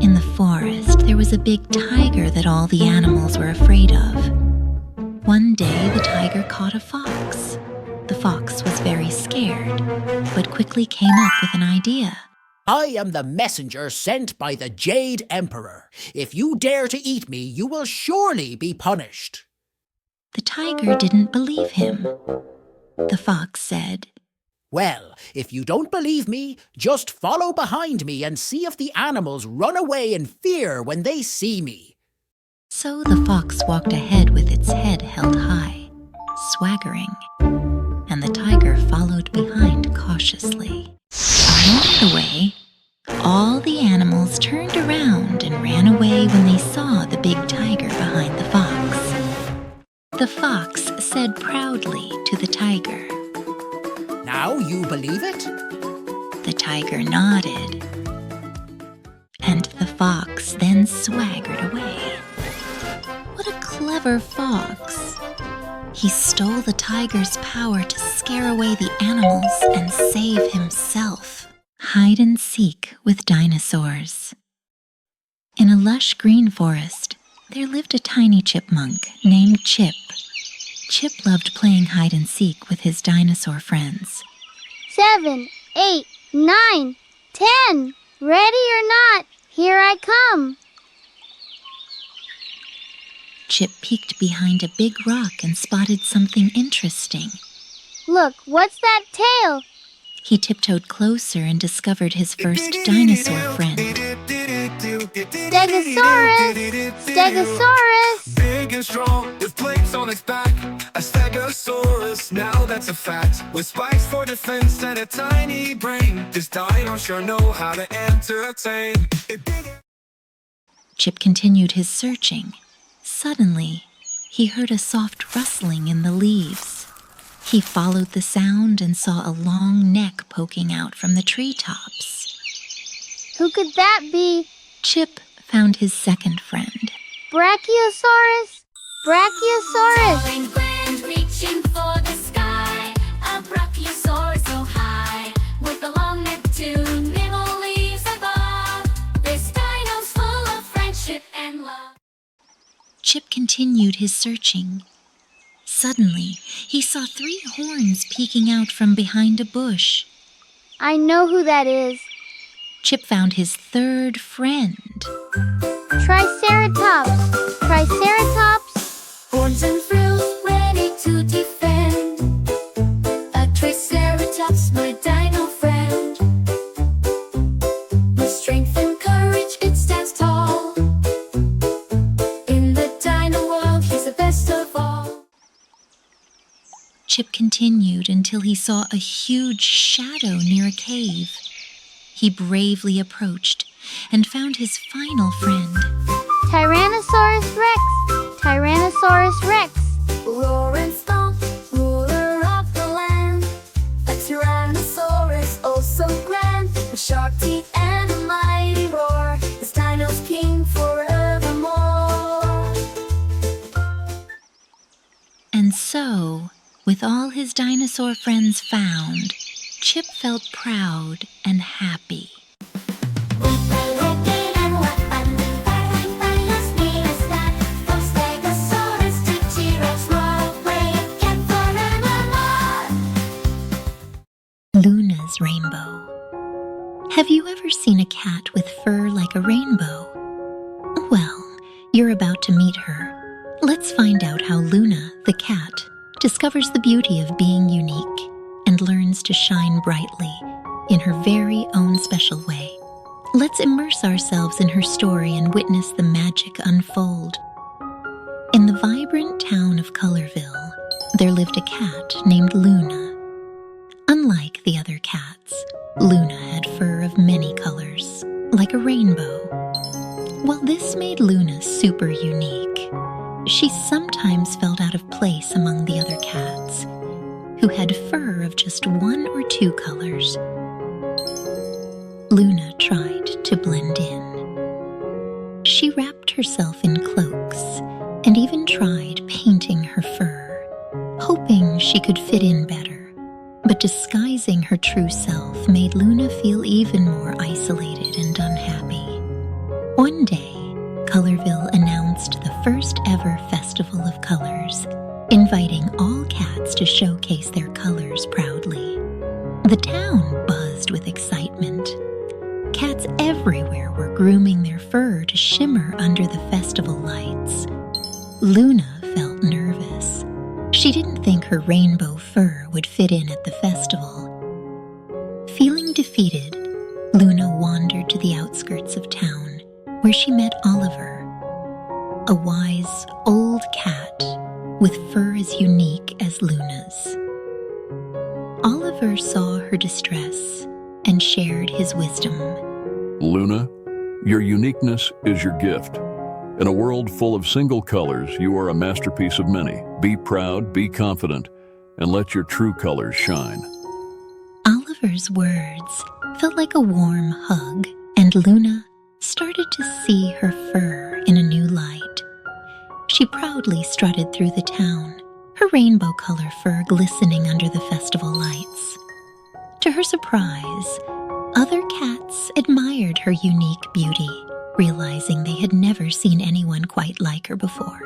In the forest, there was a big tiger that all the animals were afraid of. One day, the tiger caught a fox. The fox was very scared, but quickly came up with an idea.
"I am the messenger sent by the Jade Emperor. If you dare to eat me, you will surely be punished."
The tiger didn't believe him. The fox said,
"Well, if you don't believe me, just follow behind me and see if the animals run away in fear when they see me."
So the fox walked ahead with its head held high, swaggering, and the tiger followed behind cautiously. Along the way, all the animals turned around and ran away when they saw the big tiger behind the fox. The fox said proudly to the tiger,
"Now you believe it?"
The tiger nodded, and the fox then swaggered away. What a clever fox! He stole the tiger's power to scare away the animals and save himself. Hide and seek with dinosaurs. In a lush green forest, there lived a tiny chipmunk named Chip. Chip loved playing hide and seek with his dinosaur friends.
7, 8, 9, 10. Ready or not, here I come.
Chip peeked behind a big rock and spotted something interesting.
Look, what's that tail?
He tiptoed closer and discovered his first dinosaur friend.
Stegosaurus! Stegosaurus!
Big and strong, with plates on its back. A stegosaurus, now that's a fact. With spikes for defense and a tiny brain. This dino sure know how to entertain.
Chip continued his searching. Suddenly, he heard a soft rustling in the leaves. He followed the sound and saw a long neck poking out from the treetops.
Who could that be?
Chip found his second friend.
Brachiosaurus? Brachiosaurus!
Soaring grand, reaching for the sky. A brachiosaurus so high, with a long neck to nibble leaves above. This dino's full of friendship and love.
Chip continued his searching. Suddenly, he saw 3 horns peeking out from behind a bush.
I know who that is.
Chip found his third friend.
Triceratops! Triceratops!
Horns and frills ready to defend. A triceratops, my dino friend. With strength and courage, it stands tall. In the dino world, he's the best of all.
Chip continued until he saw a huge shadow near a cave. He bravely approached and found his final friend.
Tyrannosaurus Rex! Tyrannosaurus Rex!
Roaring stomp, ruler of the land. A Tyrannosaurus, oh so grand. With sharp teeth and a mighty roar. This Dino's king forevermore.
And so, with all his dinosaur friends found, Chip felt proud and happy. Luna's rainbow. Have you ever seen a cat with fur like a rainbow? Well, you're about to meet her. Let's find out how Luna, the cat, discovers the beauty of being unique and learns to shine brightly in her very own special way. Let's immerse ourselves in her story and witness the magic unfold. In the vibrant town of Colorville, there lived a cat named Luna. Unlike the other cats, Luna had fur of many colors, like a rainbow. While this made Luna super unique, she sometimes felt out of place among the other cats, who had fur of just one or two colors. Luna tried to blend in. She wrapped herself in cloaks and even tried painting her fur, hoping she could fit in better. But disguising her true self made Luna feel even more isolated and unhappy. One day, Colorville announced the first ever Festival of Colors, inviting all cats to showcase their colors proudly. The town buzzed with excitement. Cats everywhere were grooming their fur to shimmer under the festival lights. Luna felt nervous. She didn't think her rainbow fur would fit in at the festival. Feeling defeated, Luna wandered to the outskirts of town, where she met Oliver, a wise old cat with fur as unique as Luna's. Oliver saw her distress and shared his wisdom.
Luna, your uniqueness is your gift. In a world full of single colors, you are a masterpiece of many. Be proud, be confident, and let your true colors shine.
Oliver's words felt like a warm hug, and Luna started to see her fur in a new light. She proudly strutted through the town, her rainbow color fur glistening under the festival lights. To her surprise, other cats admired her unique beauty, realizing they had never seen anyone quite like her before.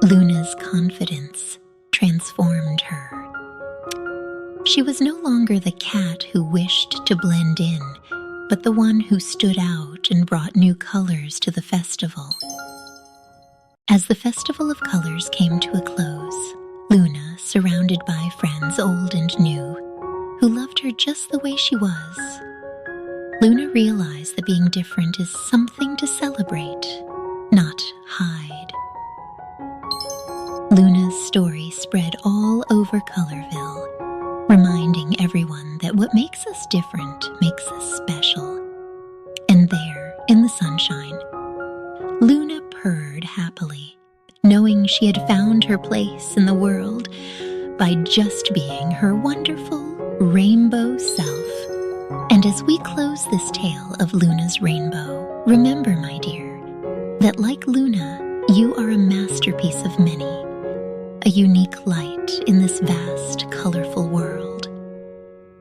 Luna's confidence transformed her. She was no longer the cat who wished to blend in, but the one who stood out and brought new colors to the festival. As the Festival of Colors came to a close, Luna, surrounded by friends old and new, who loved her just the way she was, Luna realized that being different is something to celebrate, not hide. Luna's story spread all over Colorville, reminding everyone that what makes us different makes us special. And there, in the sunshine, Luna purred happily, knowing she had found her place in the world by just being her wonderful rainbow self. And as we close this tale of Luna's rainbow, remember, my dear, that like Luna, you are a masterpiece of many, a unique light in this vast, colorful world.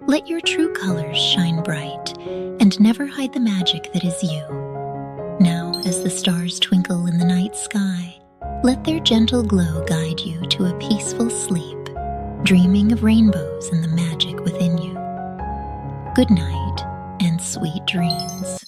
Let your true colors shine bright and never hide the magic that is you. Now, as the stars twinkle in the night sky, let their gentle glow guide you to a peaceful sleep, dreaming of rainbows and the magic within you. Good night and sweet dreams.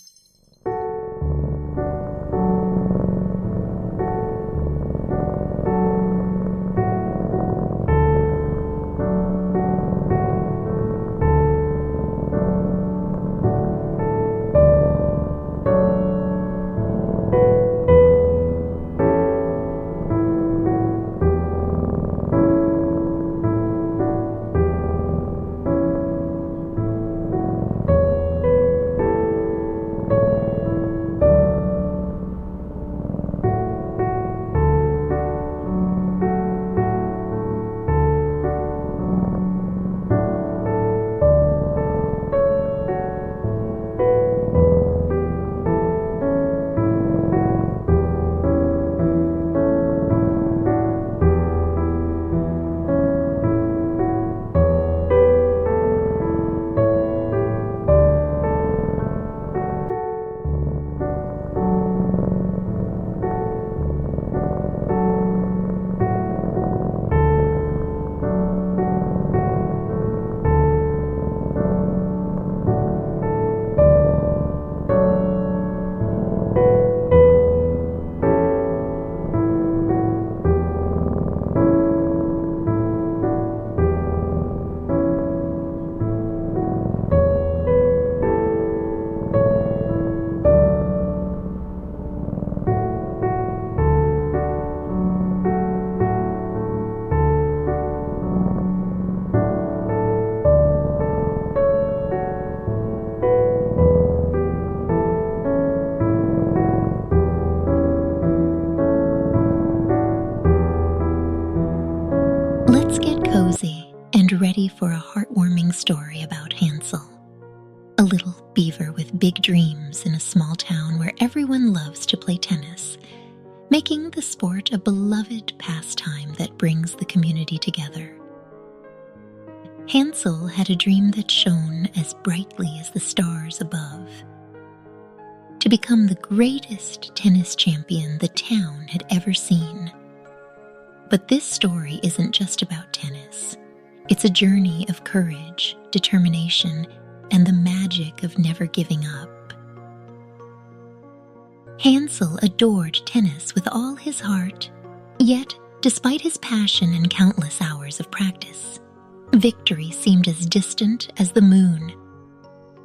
Let's get cozy and ready for a heartwarming story about Hansel, a little beaver with big dreams in a small town where everyone loves to play tennis, making the sport a beloved pastime that brings the community together. Hansel had a dream that shone as brightly as the stars above: to become the greatest tennis champion the town had ever seen. But this story isn't just about tennis. It's a journey of courage, determination, and the magic of never giving up. Hansel adored tennis with all his heart, yet, despite his passion and countless hours of practice, victory seemed as distant as the moon.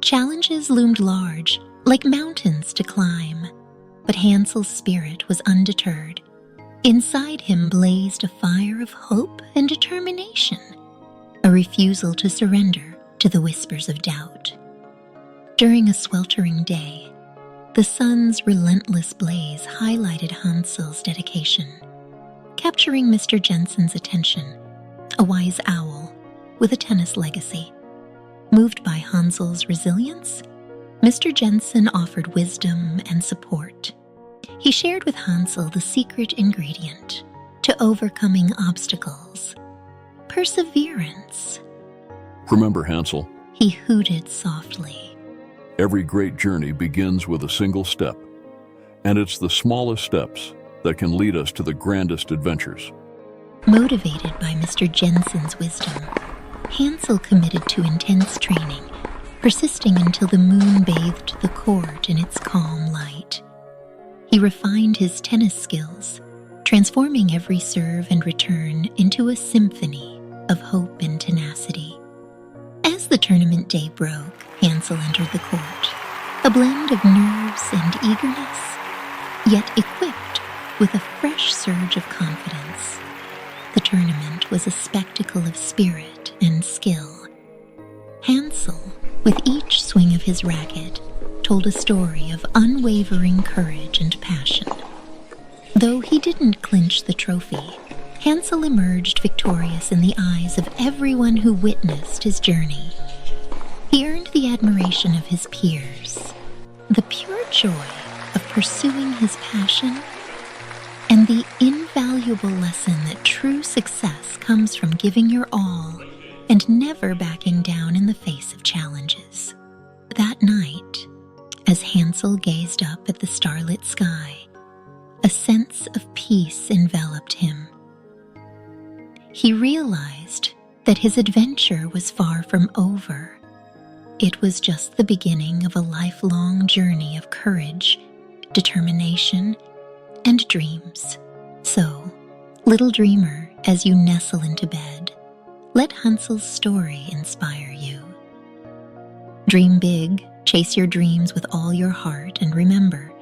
Challenges loomed large, like mountains to climb, but Hansel's spirit was undeterred. Inside him blazed a fire of hope and determination, a refusal to surrender to the whispers of doubt. During a sweltering day, the sun's relentless blaze highlighted Hansel's dedication, capturing Mr. Jensen's attention, a wise owl with a tennis legacy. Moved by Hansel's resilience, Mr. Jensen offered wisdom and support. He shared with Hansel the secret ingredient to overcoming obstacles: perseverance.
Remember, Hansel,
He hooted softly.
every great journey begins with a single step, and it's the smallest steps that can lead us to the grandest adventures.
Motivated by Mr. Jensen's wisdom, Hansel committed to intense training, persisting until the moon bathed the court in its calm light. He refined his tennis skills, transforming every serve and return into a symphony of hope and tenacity. As the tournament day broke, Hansel entered the court, a blend of nerves and eagerness, yet equipped with a fresh surge of confidence. The tournament was a spectacle of spirit and skill. Hansel, with each swing of his racket, told a story of unwavering courage and passion. Though he didn't clinch the trophy, Hansel emerged victorious in the eyes of everyone who witnessed his journey. He earned the admiration of his peers, the pure joy of pursuing his passion, and the invaluable lesson that true success comes from giving your all and never backing down in the face of challenges. That night, as Hansel gazed up at the starlit sky, a sense of peace enveloped him. He realized that his adventure was far from over. It was just the beginning of a lifelong journey of courage, determination, and dreams. So, little dreamer, as you nestle into bed, let Hansel's story inspire you. Dream big, chase your dreams with all your heart, and remember,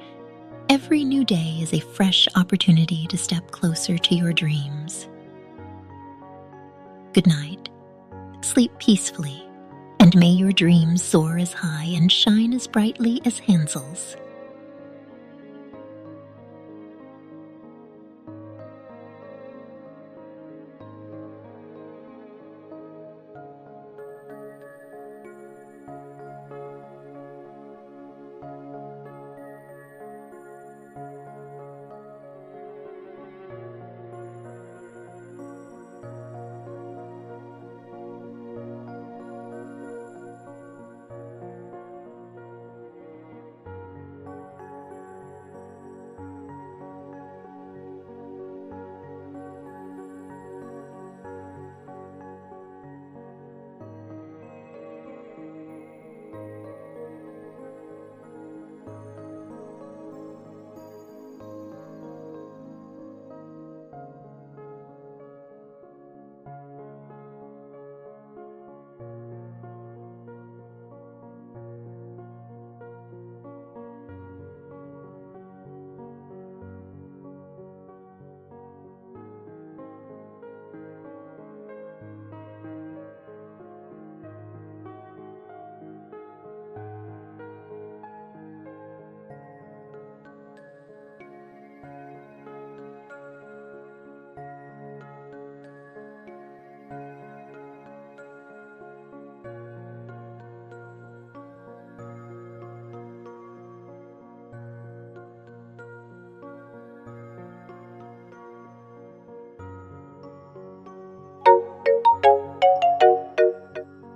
every new day is a fresh opportunity to step closer to your dreams. Good night. Sleep peacefully, and may your dreams soar as high and shine as brightly as Hansel's.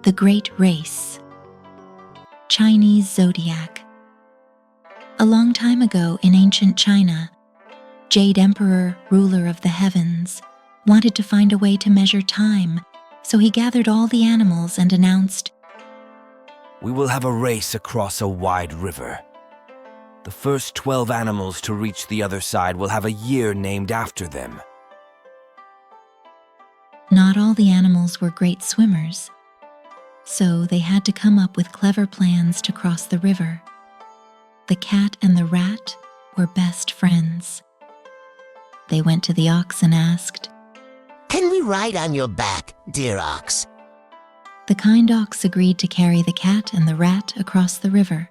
The Great Race. Chinese Zodiac. A long time ago in ancient China, Jade Emperor, ruler of the heavens, wanted to find a way to measure time, so he gathered all the animals and announced,
We will have a race across a wide river. The first 12 animals to reach the other side will have a year named after them.
Not all the animals were great swimmers, so they had to come up with clever plans to cross the river. The cat and the rat were best friends. They went to the ox and asked,
Can we ride on your back, dear ox?
The kind ox agreed to carry the cat and the rat across the river.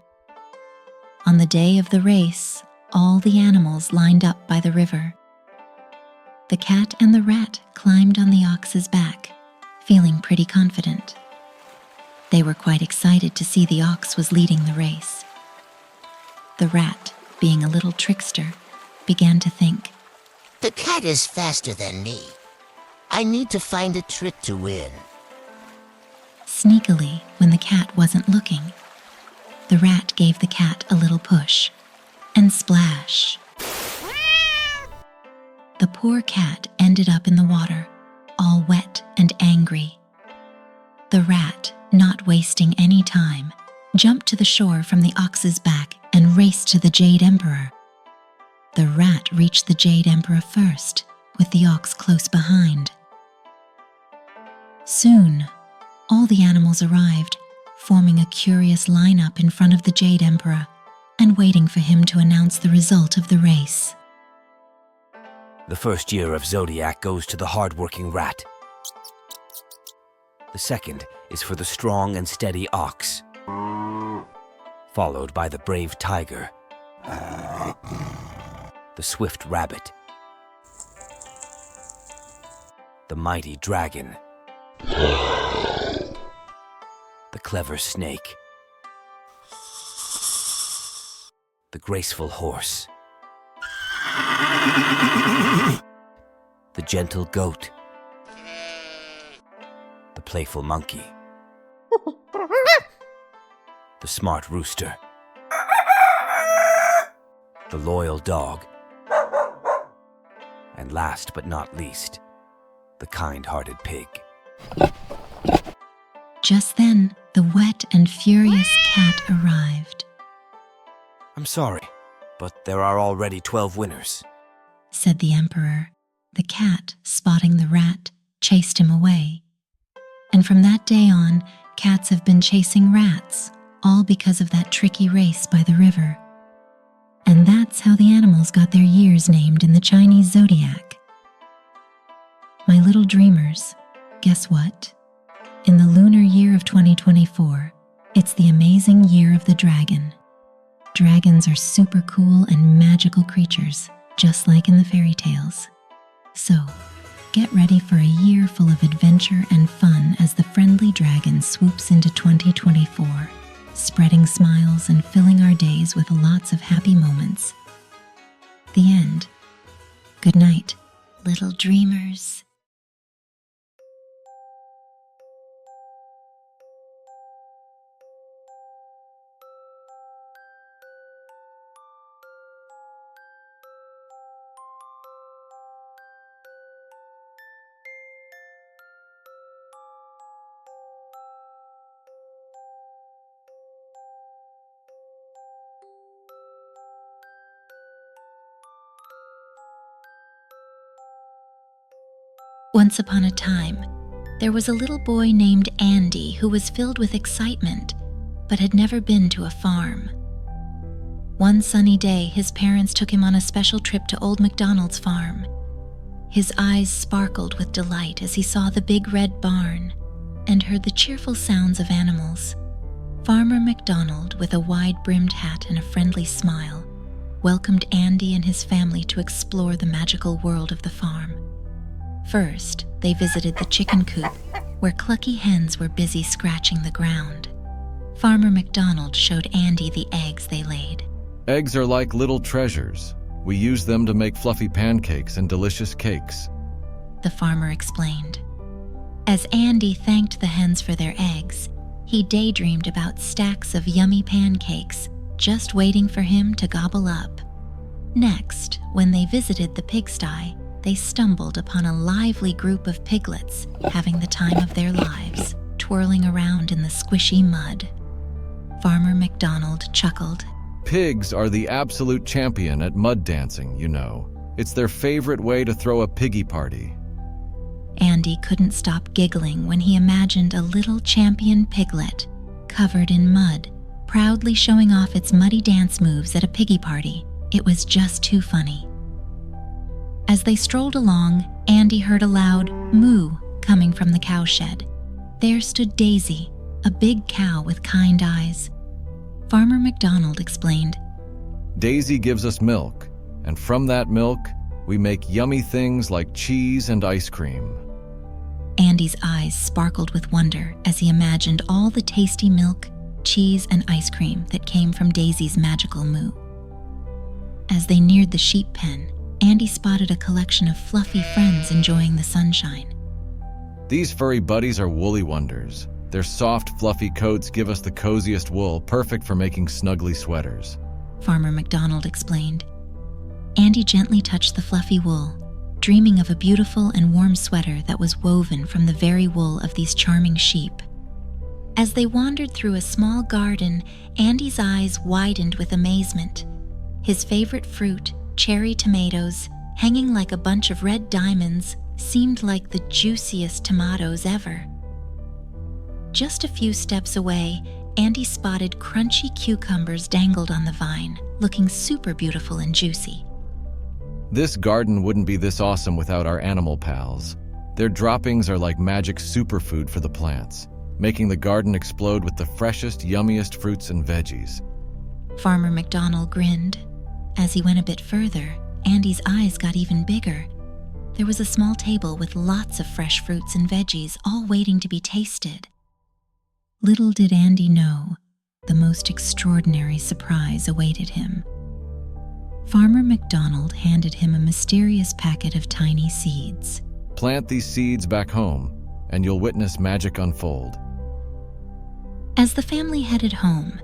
On the day of the race, all the animals lined up by the river. The cat and the rat climbed on the ox's back, feeling pretty confident. They were quite excited to see the ox was leading the race. The rat, being a little trickster, began to think,
The cat is faster than me. I need to find a trick to win.
Sneakily, when the cat wasn't looking, the rat gave the cat a little push, and splash! The poor cat ended up in the water, all wet and angry. The rat, not wasting any time, jumped to the shore from the ox's back and raced to the Jade Emperor. The rat reached the Jade Emperor first, with the ox close behind. Soon, all the animals arrived, forming a curious lineup in front of the Jade Emperor and waiting for him to announce the result of the race.
The first year of Zodiac goes to the hard-working rat. The second is for the strong and steady ox, followed by the brave tiger, the swift rabbit, the mighty dragon, the clever snake, the graceful horse, the gentle goat, the playful monkey, the smart rooster, the loyal dog, and last but not least, the kind-hearted pig.
Just then, the wet and furious cat arrived,
I'm sorry, but there are already 12 winners.
said the Emperor. The cat, spotting the rat, chased him away. And from that day on, cats have been chasing rats, all because of that tricky race by the river. And that's how the animals got their years named in the Chinese Zodiac. My little dreamers, guess what? In the lunar year of 2024, it's the amazing year of the dragon. Dragons are super cool and magical creatures, just like in the fairy tales. So, get ready for a year full of adventure and fun as the friendly dragon swoops into 2024, spreading smiles and filling our days with lots of happy moments. The end. Good night, little dreamers. Once upon a time, there was a little boy named Andy who was filled with excitement, but had never been to a farm. One sunny day, his parents took him on a special trip to old McDonald's farm. His eyes sparkled with delight as he saw the big red barn and heard the cheerful sounds of animals. Farmer McDonald, with a wide-brimmed hat and a friendly smile, welcomed Andy and his family to explore the magical world of the farm. First, they visited the chicken coop, where clucky hens were busy scratching the ground. Farmer McDonald showed Andy the eggs they laid.
Eggs are like little treasures. We use them to make fluffy pancakes and delicious cakes.
The farmer explained. As Andy thanked the hens for their eggs, he daydreamed about stacks of yummy pancakes just waiting for him to gobble up. Next, when they visited the pigsty, they stumbled upon a lively group of piglets having the time of their lives, twirling around in the squishy mud. Farmer McDonald chuckled.
Pigs are the absolute champion at mud dancing, you know. It's their favorite way to throw a piggy party.
Andy couldn't stop giggling when he imagined a little champion piglet, covered in mud, proudly showing off its muddy dance moves at a piggy party. It was just too funny. As they strolled along, Andy heard a loud moo coming from the cowshed. There stood Daisy, a big cow with kind eyes. Farmer McDonald explained,
Daisy gives us milk, and from that milk, we make yummy things like cheese and ice cream.
Andy's eyes sparkled with wonder as he imagined all the tasty milk, cheese, and ice cream that came from Daisy's magical moo. As they neared the sheep pen, Andy spotted a collection of fluffy friends enjoying the sunshine.
These furry buddies are woolly wonders. Their soft, fluffy coats give us the coziest wool, perfect for making snuggly sweaters.
Farmer McDonald explained. Andy gently touched the fluffy wool, dreaming of a beautiful and warm sweater that was woven from the very wool of these charming sheep. As they wandered through a small garden, Andy's eyes widened with amazement. His favorite fruit, cherry tomatoes, hanging like a bunch of red diamonds, seemed like the juiciest tomatoes ever. Just a few steps away, Andy spotted crunchy cucumbers dangled on the vine, looking super beautiful and juicy.
This garden wouldn't be this awesome without our animal pals. Their droppings are like magic superfood for the plants, making the garden explode with the freshest, yummiest fruits and veggies.
Farmer McDonald grinned. As he went a bit further, Andy's eyes got even bigger. There was a small table with lots of fresh fruits and veggies, all waiting to be tasted. Little did Andy know, the most extraordinary surprise awaited him. Farmer McDonald handed him a mysterious packet of tiny seeds.
Plant these seeds back home, and you'll witness magic unfold.
As the family headed home,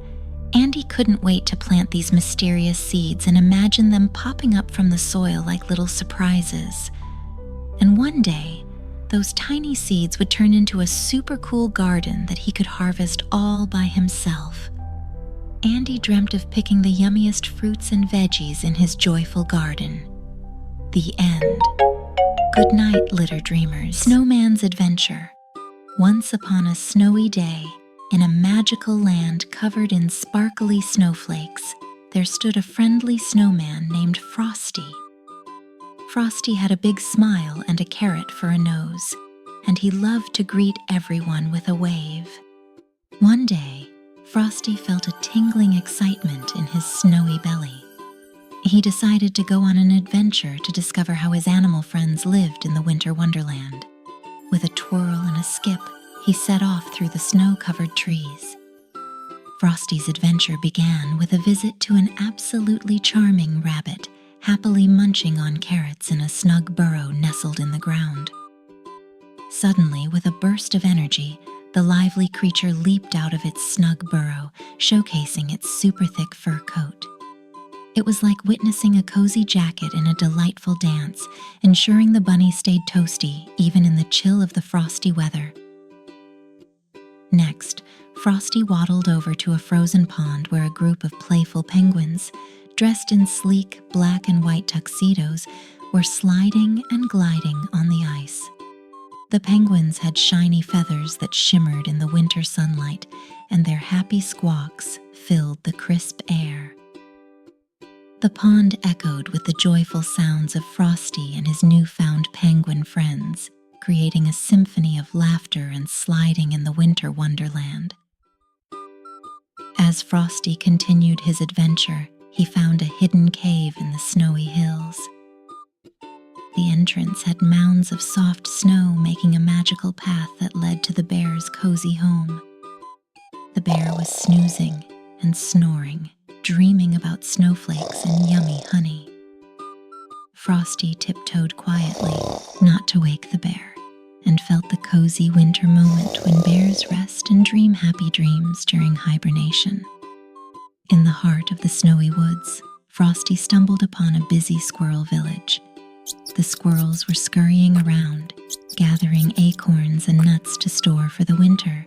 Andy couldn't wait to plant these mysterious seeds and imagine them popping up from the soil like little surprises. And one day, those tiny seeds would turn into a super cool garden that he could harvest all by himself. Andy dreamt of picking the yummiest fruits and veggies in his joyful garden. The end. Good night, little dreamers. Snowman's Adventure. Once upon a snowy day, in a magical land covered in sparkly snowflakes, there stood a friendly snowman named Frosty. Frosty had a big smile and a carrot for a nose, and he loved to greet everyone with a wave. One day, Frosty felt a tingling excitement in his snowy belly. He decided to go on an adventure to discover how his animal friends lived in the winter wonderland. With a twirl and a skip, he set off through the snow-covered trees. Frosty's adventure began with a visit to an absolutely charming rabbit, happily munching on carrots in a snug burrow nestled in the ground. Suddenly, with a burst of energy, the lively creature leaped out of its snug burrow, showcasing its super thick fur coat. It was like witnessing a cozy jacket in a delightful dance, ensuring the bunny stayed toasty even in the chill of the frosty weather. Next, Frosty waddled over to a frozen pond where a group of playful penguins, dressed in sleek black and white tuxedos, were sliding and gliding on the ice. The penguins had shiny feathers that shimmered in the winter sunlight, and their happy squawks filled the crisp air. The pond echoed with the joyful sounds of Frosty and his newfound penguin friends, creating a symphony of laughter and sliding in the winter wonderland. As Frosty continued his adventure, he found a hidden cave in the snowy hills. The entrance had mounds of soft snow making a magical path that led to the bear's cozy home. The bear was snoozing and snoring, dreaming about snowflakes and yummy honey. Frosty tiptoed quietly, not to wake the bear, and felt the cozy winter moment when bears rest and dream happy dreams during hibernation. In the heart of the snowy woods, Frosty stumbled upon a busy squirrel village. The squirrels were scurrying around, gathering acorns and nuts to store for the winter.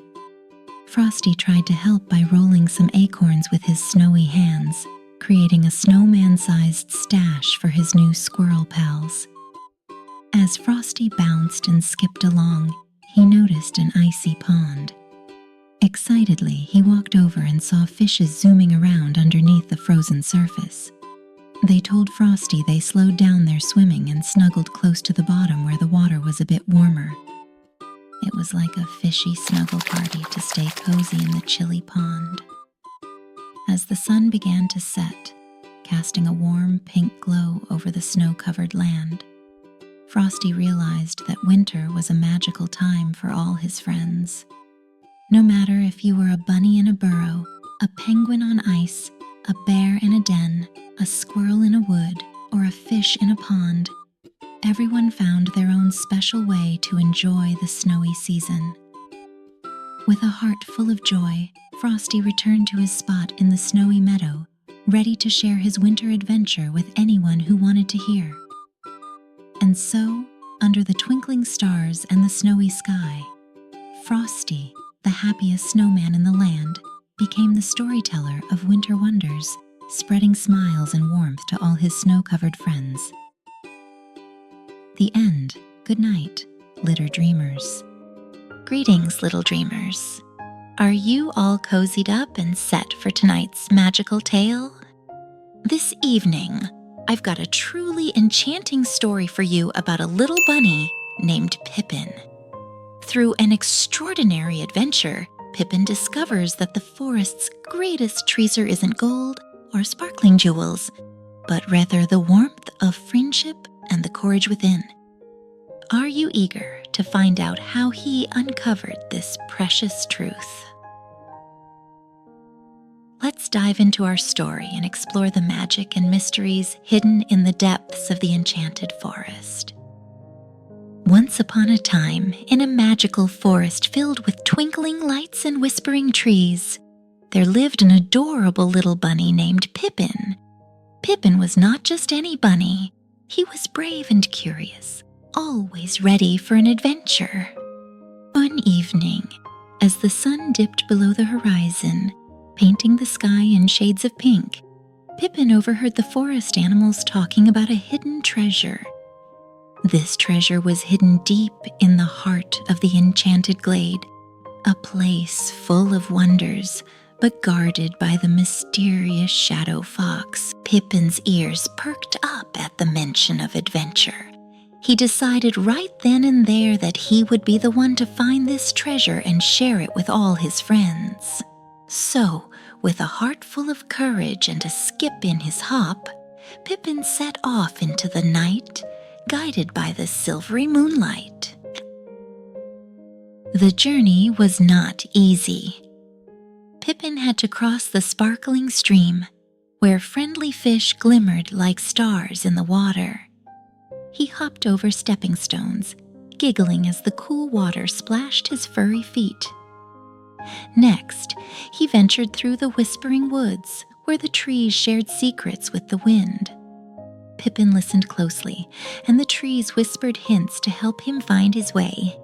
Frosty tried to help by rolling some acorns with his snowy hands, creating a snowman-sized stash for his new squirrel pals. As Frosty bounced and skipped along, he noticed an icy pond. Excitedly, he walked over and saw fishes zooming around underneath the frozen surface. They told Frosty they slowed down their swimming and snuggled close to the bottom where the water was a bit warmer. It was like a fishy snuggle party to stay cozy in the chilly pond. As the sun began to set, casting a warm pink glow over the snow-covered land, Frosty realized that winter was a magical time for all his friends. No matter if you were a bunny in a burrow, a penguin on ice, a bear in a den, a squirrel in a wood, or a fish in a pond, everyone found their own special way to enjoy the snowy season. With a heart full of joy, Frosty returned to his spot in the snowy meadow, ready to share his winter adventure with anyone who wanted to hear. And so, under the twinkling stars and the snowy sky, Frosty, the happiest snowman in the land, became the storyteller of winter wonders, spreading smiles and warmth to all his snow-covered friends. The end. Good night, little dreamers. Greetings, little dreamers. Are you all cozied up and set for tonight's magical tale? This evening, I've got a truly enchanting story for you about a little bunny named Pippin. Through an extraordinary adventure, Pippin discovers that the forest's greatest treasure isn't gold or sparkling jewels, but rather the warmth of friendship and the courage within. Are you eager to find out how he uncovered this precious truth? Let's dive into our story and explore the magic and mysteries hidden in the depths of the enchanted forest. Once upon a time, in a magical forest filled with twinkling lights and whispering trees, there lived an adorable little bunny named Pippin. Pippin was not just any bunny. He was brave and curious, always ready for an adventure. One evening, as the sun dipped below the horizon, painting the sky in shades of pink, Pippin overheard the forest animals talking about a hidden treasure. This treasure was hidden deep in the heart of the enchanted glade, a place full of wonders, but guarded by the mysterious shadow fox. Pippin's ears perked up at the mention of adventure. He decided right then and there that he would be the one to find this treasure and share it with all his friends. So, with a heart full of courage and a skip in his hop, Pippin set off into the night, guided by the silvery moonlight. The journey was not easy. Pippin had to cross the sparkling stream, where friendly fish glimmered like stars in the water. He hopped over stepping stones, giggling as the cool water splashed his furry feet. Next, he ventured through the whispering woods, where the trees shared secrets with the wind. Pippin listened closely, and the trees whispered hints to help him find his way.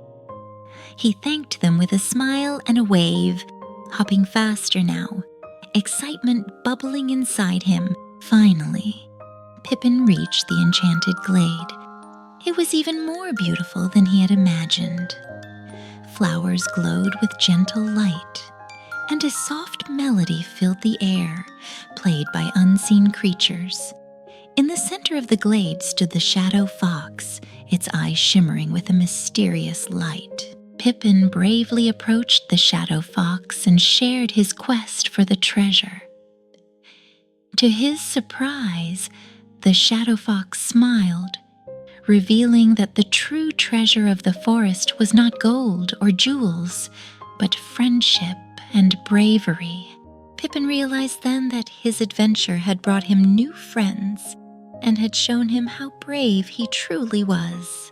He thanked them with a smile and a wave, hopping faster now, excitement bubbling inside him. Finally, Pippin reached the enchanted glade. It was even more beautiful than he had imagined. Flowers glowed with gentle light, and a soft melody filled the air, played by unseen creatures. In the center of the glade stood the shadow fox, its eyes shimmering with a mysterious light. Pippin bravely approached the shadow fox and shared his quest for the treasure. To his surprise, the shadow fox smiled, revealing that the true treasure of the forest was not gold or jewels, but friendship and bravery. Pippin realized then that his adventure had brought him new friends and had shown him how brave he truly was.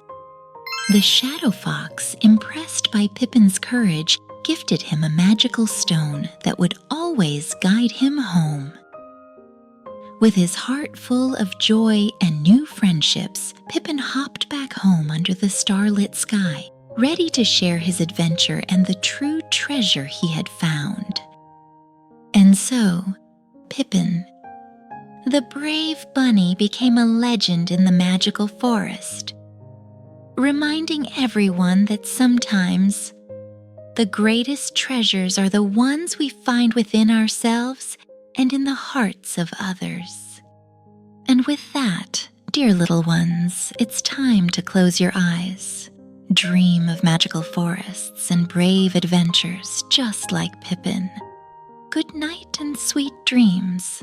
The shadow fox, impressed by Pippin's courage, gifted him a magical stone that would always guide him home. With his heart full of joy and new friendships, Pippin hopped back home under the starlit sky, ready to share his adventure and the true treasure he had found. And so, Pippin, the brave bunny, became a legend in the magical forest, reminding everyone that sometimes the greatest treasures are the ones we find within ourselves and in the hearts of others. And with that, dear little ones, it's time to close your eyes. Dream of magical forests and brave adventures just like Pippin. Good night and sweet dreams.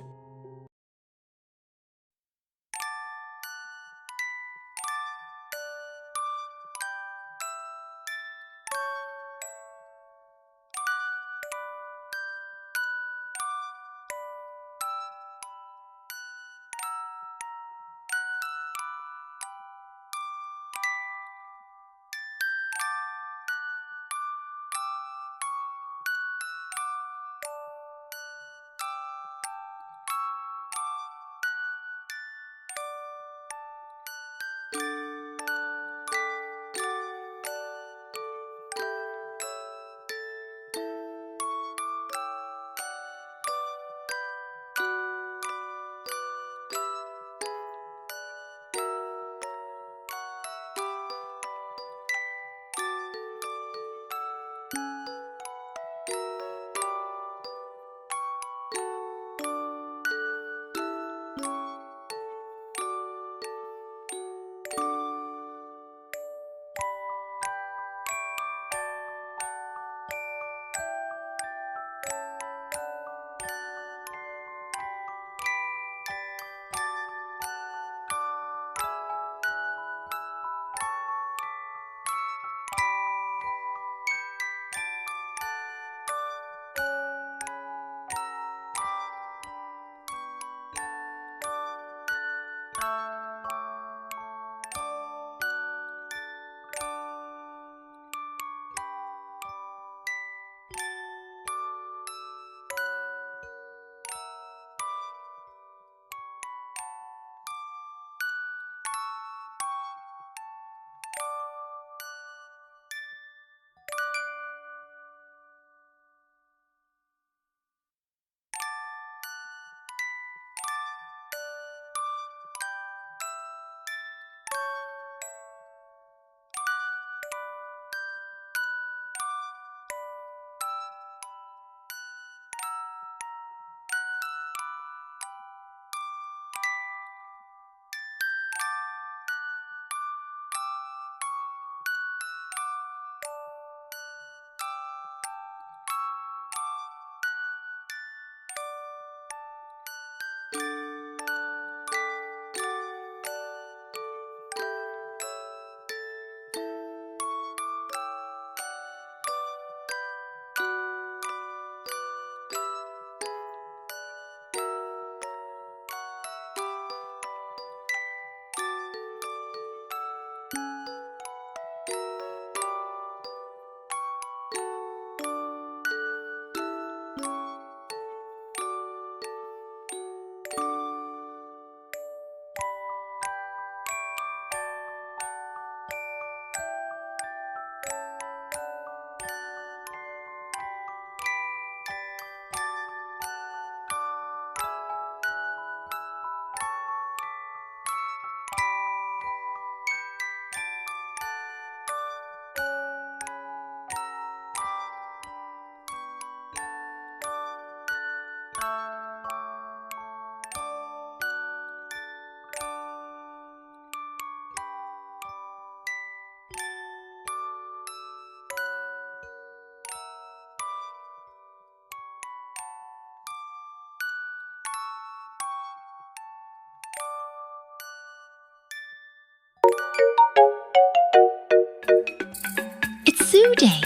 Zoo Day.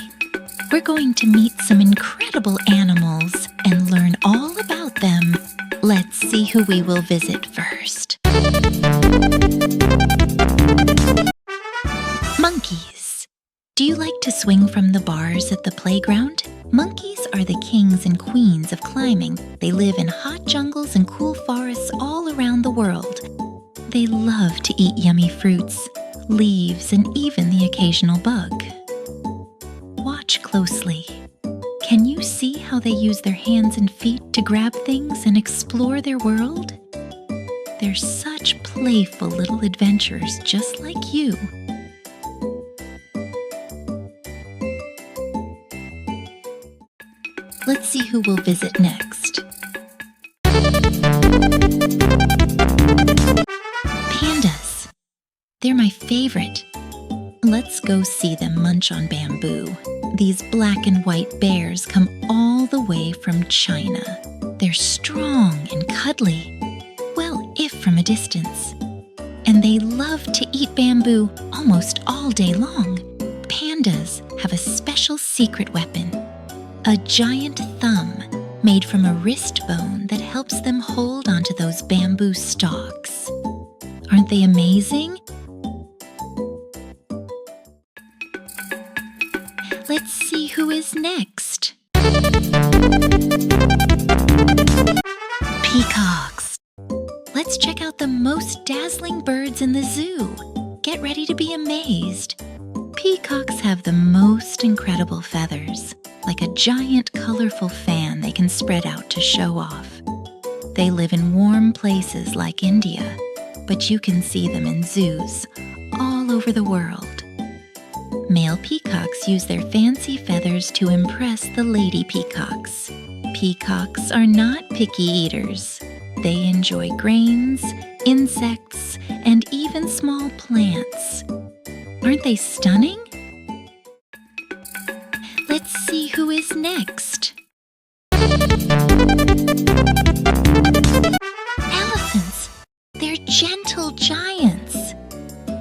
We're going to meet some incredible animals and learn all about them. Let's see who we will visit first. Monkeys. swing from the bars at the playground? Monkeys are the kings and queens of climbing. They live in hot jungles and cool forests all around the world. They love to eat yummy fruits, leaves, and even the occasional bug. Watch closely. Can you see how they use their hands and feet to grab things and explore their world? They're such playful little adventurers just like you. Let's see who will visit next. Pandas. They're my favorite. Let's go see them munch on bamboo. These black and white bears come all the way from China. They're strong and cuddly. Well, if from a distance. And they love to eat bamboo almost all day long. Pandas have a special secret weapon. A giant thumb made from a wrist bone that helps them hold onto those bamboo stalks. Aren't they amazing? Let's see who is next. Peacocks. Let's check out the most dazzling birds in the zoo. Get ready to be amazed. Peacocks have the most incredible feathers, like a giant colorful fan they can spread out to show off. They live in warm places like India, but you can see them in zoos all over the world. Male peacocks use their fancy feathers to impress the lady peacocks. Peacocks are not picky eaters. They enjoy grains, insects, and even small plants. Aren't they stunning? Let's see who is next. Elephants. They're gentle giants.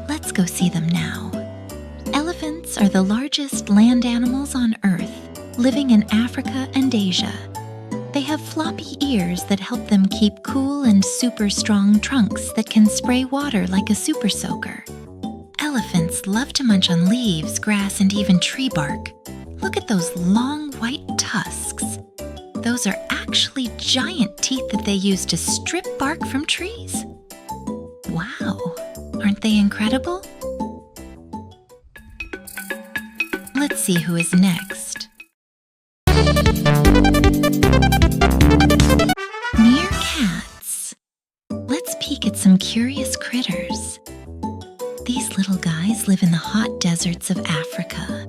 Let's go see them now. Elephants are the largest land animals on Earth, living in Africa and Asia. They have floppy ears that help them keep cool and super strong trunks that can spray water like a super soaker. Elephants love to munch on leaves, grass, and even tree bark. Look at those long white tusks. Those are actually giant teeth that they use to strip bark from trees. Wow, aren't they incredible? Let's see who is next. Meerkats. Let's peek at some curious critters. These little guys live in the hot deserts of Africa.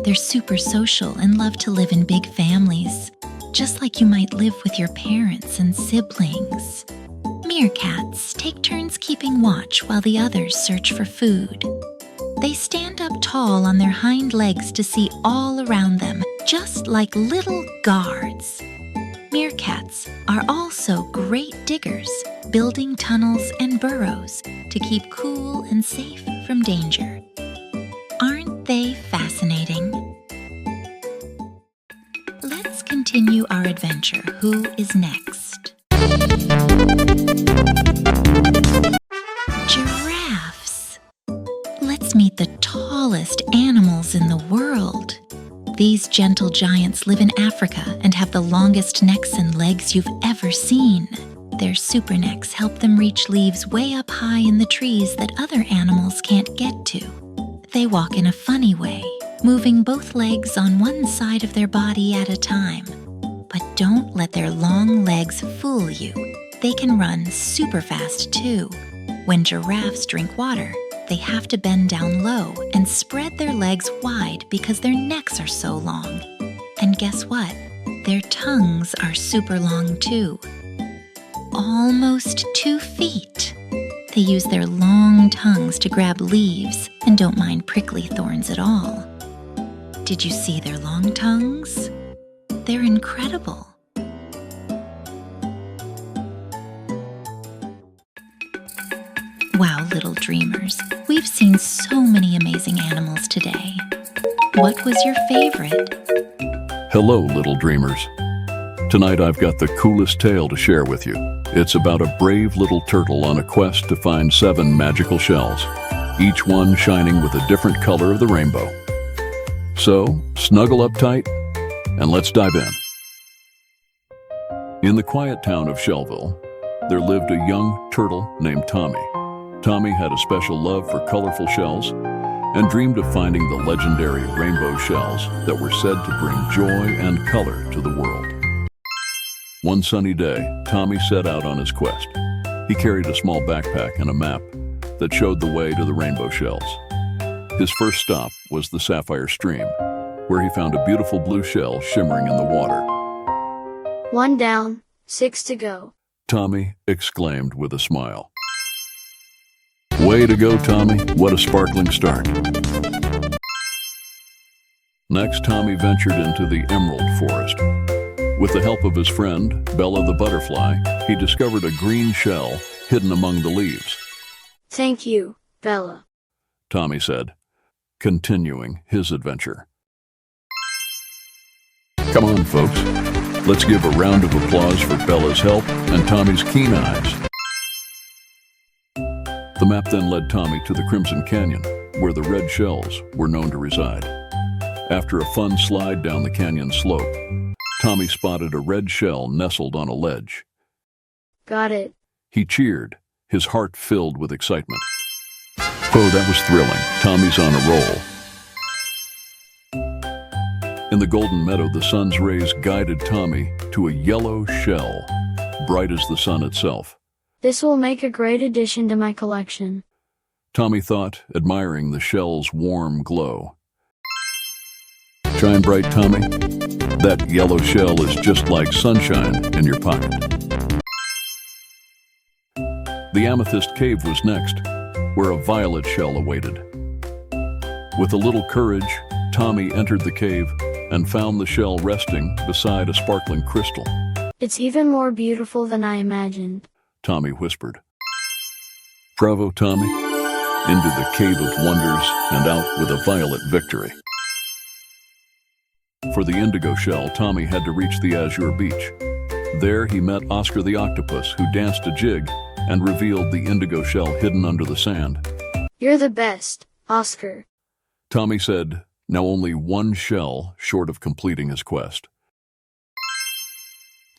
They're super social and love to live in big families, just like you might live with your parents and siblings. Meerkats take turns keeping watch while the others search for food. They stand up tall on their hind legs to see all around them, just like little guards. Meerkats are also great diggers, building tunnels and burrows to keep cool and safe from danger. Aren't they fascinating? Let's continue our adventure. Who is next? Giraffes. Let's meet the tallest animals in the world. These gentle giants live in Africa and have the longest necks and legs you've ever seen. Their super necks help them reach leaves way up high in the trees that other animals can't get to. They walk in a funny way, moving both legs on one side of their body at a time. But don't let their long legs fool you. They can run super fast too. When giraffes drink water, they have to bend down low and spread their legs wide because their necks are so long. And guess what? Their tongues are super long too. Almost 2 feet. They use their long tongues to grab leaves and don't mind prickly thorns at all. Did you see their long tongues? They're incredible. Wow, little dreamers, we've seen so many amazing animals today. What was your favorite?
Hello, little dreamers. Tonight I've got the coolest tale to share with you. It's about a brave little turtle on a quest to find 7 magical shells, each one shining with a different color of the rainbow. So, snuggle up tight and let's dive in. In the quiet town of Shellville, there lived a young turtle named Tommy. Tommy had a special love for colorful shells and dreamed of finding the legendary rainbow shells that were said to bring joy and color to the world. One sunny day, Tommy set out on his quest. He carried a small backpack and a map that showed the way to the rainbow shells. His first stop was the Sapphire Stream, where he found a beautiful blue shell shimmering in the water.
1 down, 6 to go.
Tommy exclaimed with a smile. Way to go, Tommy. What a sparkling start. Next, Tommy ventured into the Emerald Forest. With the help of his friend, Bella the butterfly, he discovered a green shell hidden among the leaves.
Thank you, Bella,
Tommy said, continuing his adventure. Come on, folks. Let's give a round of applause for Bella's help and Tommy's keen eyes. The map then led Tommy to the Crimson Canyon, where the red shells were known to reside. After a fun slide down the canyon slope, Tommy spotted a red shell nestled on a ledge.
got it.
He cheered, his heart filled with excitement. Oh, that was thrilling. Tommy's on a roll. In the golden meadow, the sun's rays guided Tommy to a yellow shell, bright as the sun itself.
This will make a great addition to my collection,
Tommy thought, admiring the shell's warm glow. Shine bright, Tommy. That yellow shell is just like sunshine in your pocket. The Amethyst Cave was next, where a violet shell awaited. With a little courage, Tommy entered the cave and found the shell resting beside a sparkling crystal.
It's even more beautiful than I imagined.
Tommy whispered. Bravo, Tommy. Into the Cave of Wonders and out with a violet victory. For the indigo shell, Tommy had to reach the azure beach. There he met Oscar the octopus, who danced a jig and revealed the indigo shell hidden under the sand.
You're the best, Oscar,
Tommy said, now only one shell short of completing his quest.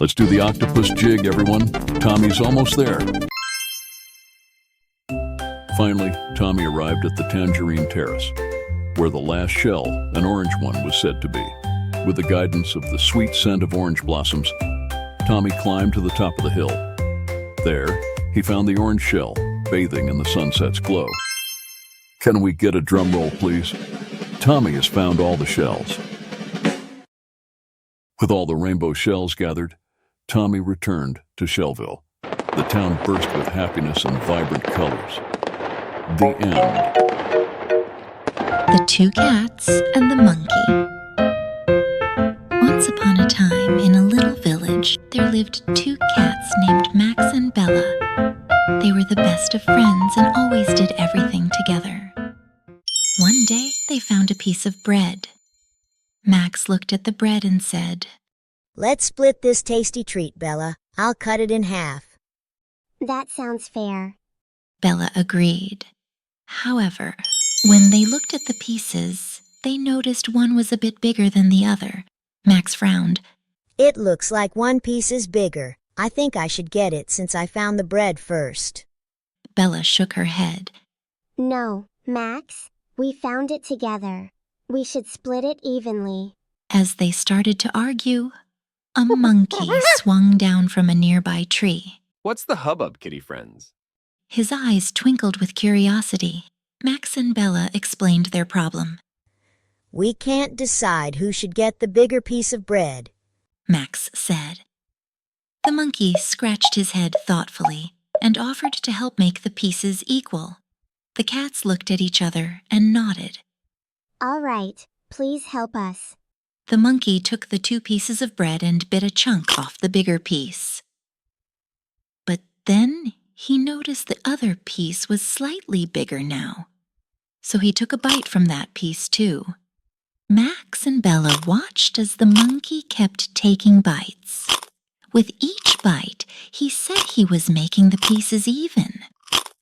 Let's do the octopus jig, everyone. Tommy's almost there. Finally, Tommy arrived at the Tangerine Terrace, where the last shell, an orange one, was said to be. With the guidance of the sweet scent of orange blossoms, Tommy climbed to the top of the hill. There, he found the orange shell, bathing in the sunset's glow. Can we get a drum roll, please? Tommy has found all the shells. With all the rainbow shells gathered, Tommy returned to Shellville. The town burst with happiness and vibrant colors. The end.
The Two Cats and the Monkey. Once upon a time, in a little village, there lived two cats named Max and Bella. They were the best of friends and always did everything together. One day, they found a piece of bread. Max looked at the bread and said,
Let's split this tasty treat, Bella. I'll cut it in half.
That sounds fair.
Bella agreed. However, when they looked at the pieces, they noticed one was a bit bigger than the other. Max frowned.
It looks like one piece is bigger. I think I should get it since I found the bread first.
Bella shook her head.
No, Max, we found it together. We should split it evenly.
As they started to argue, a monkey swung down from a nearby tree.
What's the hubbub, kitty friends?
His eyes twinkled with curiosity. Max and Bella explained their problem.
We can't decide who should get the bigger piece of bread,
Max said. The monkey scratched his head thoughtfully and offered to help make the pieces equal. The cats looked at each other and nodded.
All right, please help us.
The monkey took the two pieces of bread and bit a chunk off the bigger piece. But then he noticed the other piece was slightly bigger now. So he took a bite from that piece too. Max and Bella watched as the monkey kept taking bites. With each bite, he said he was making the pieces even.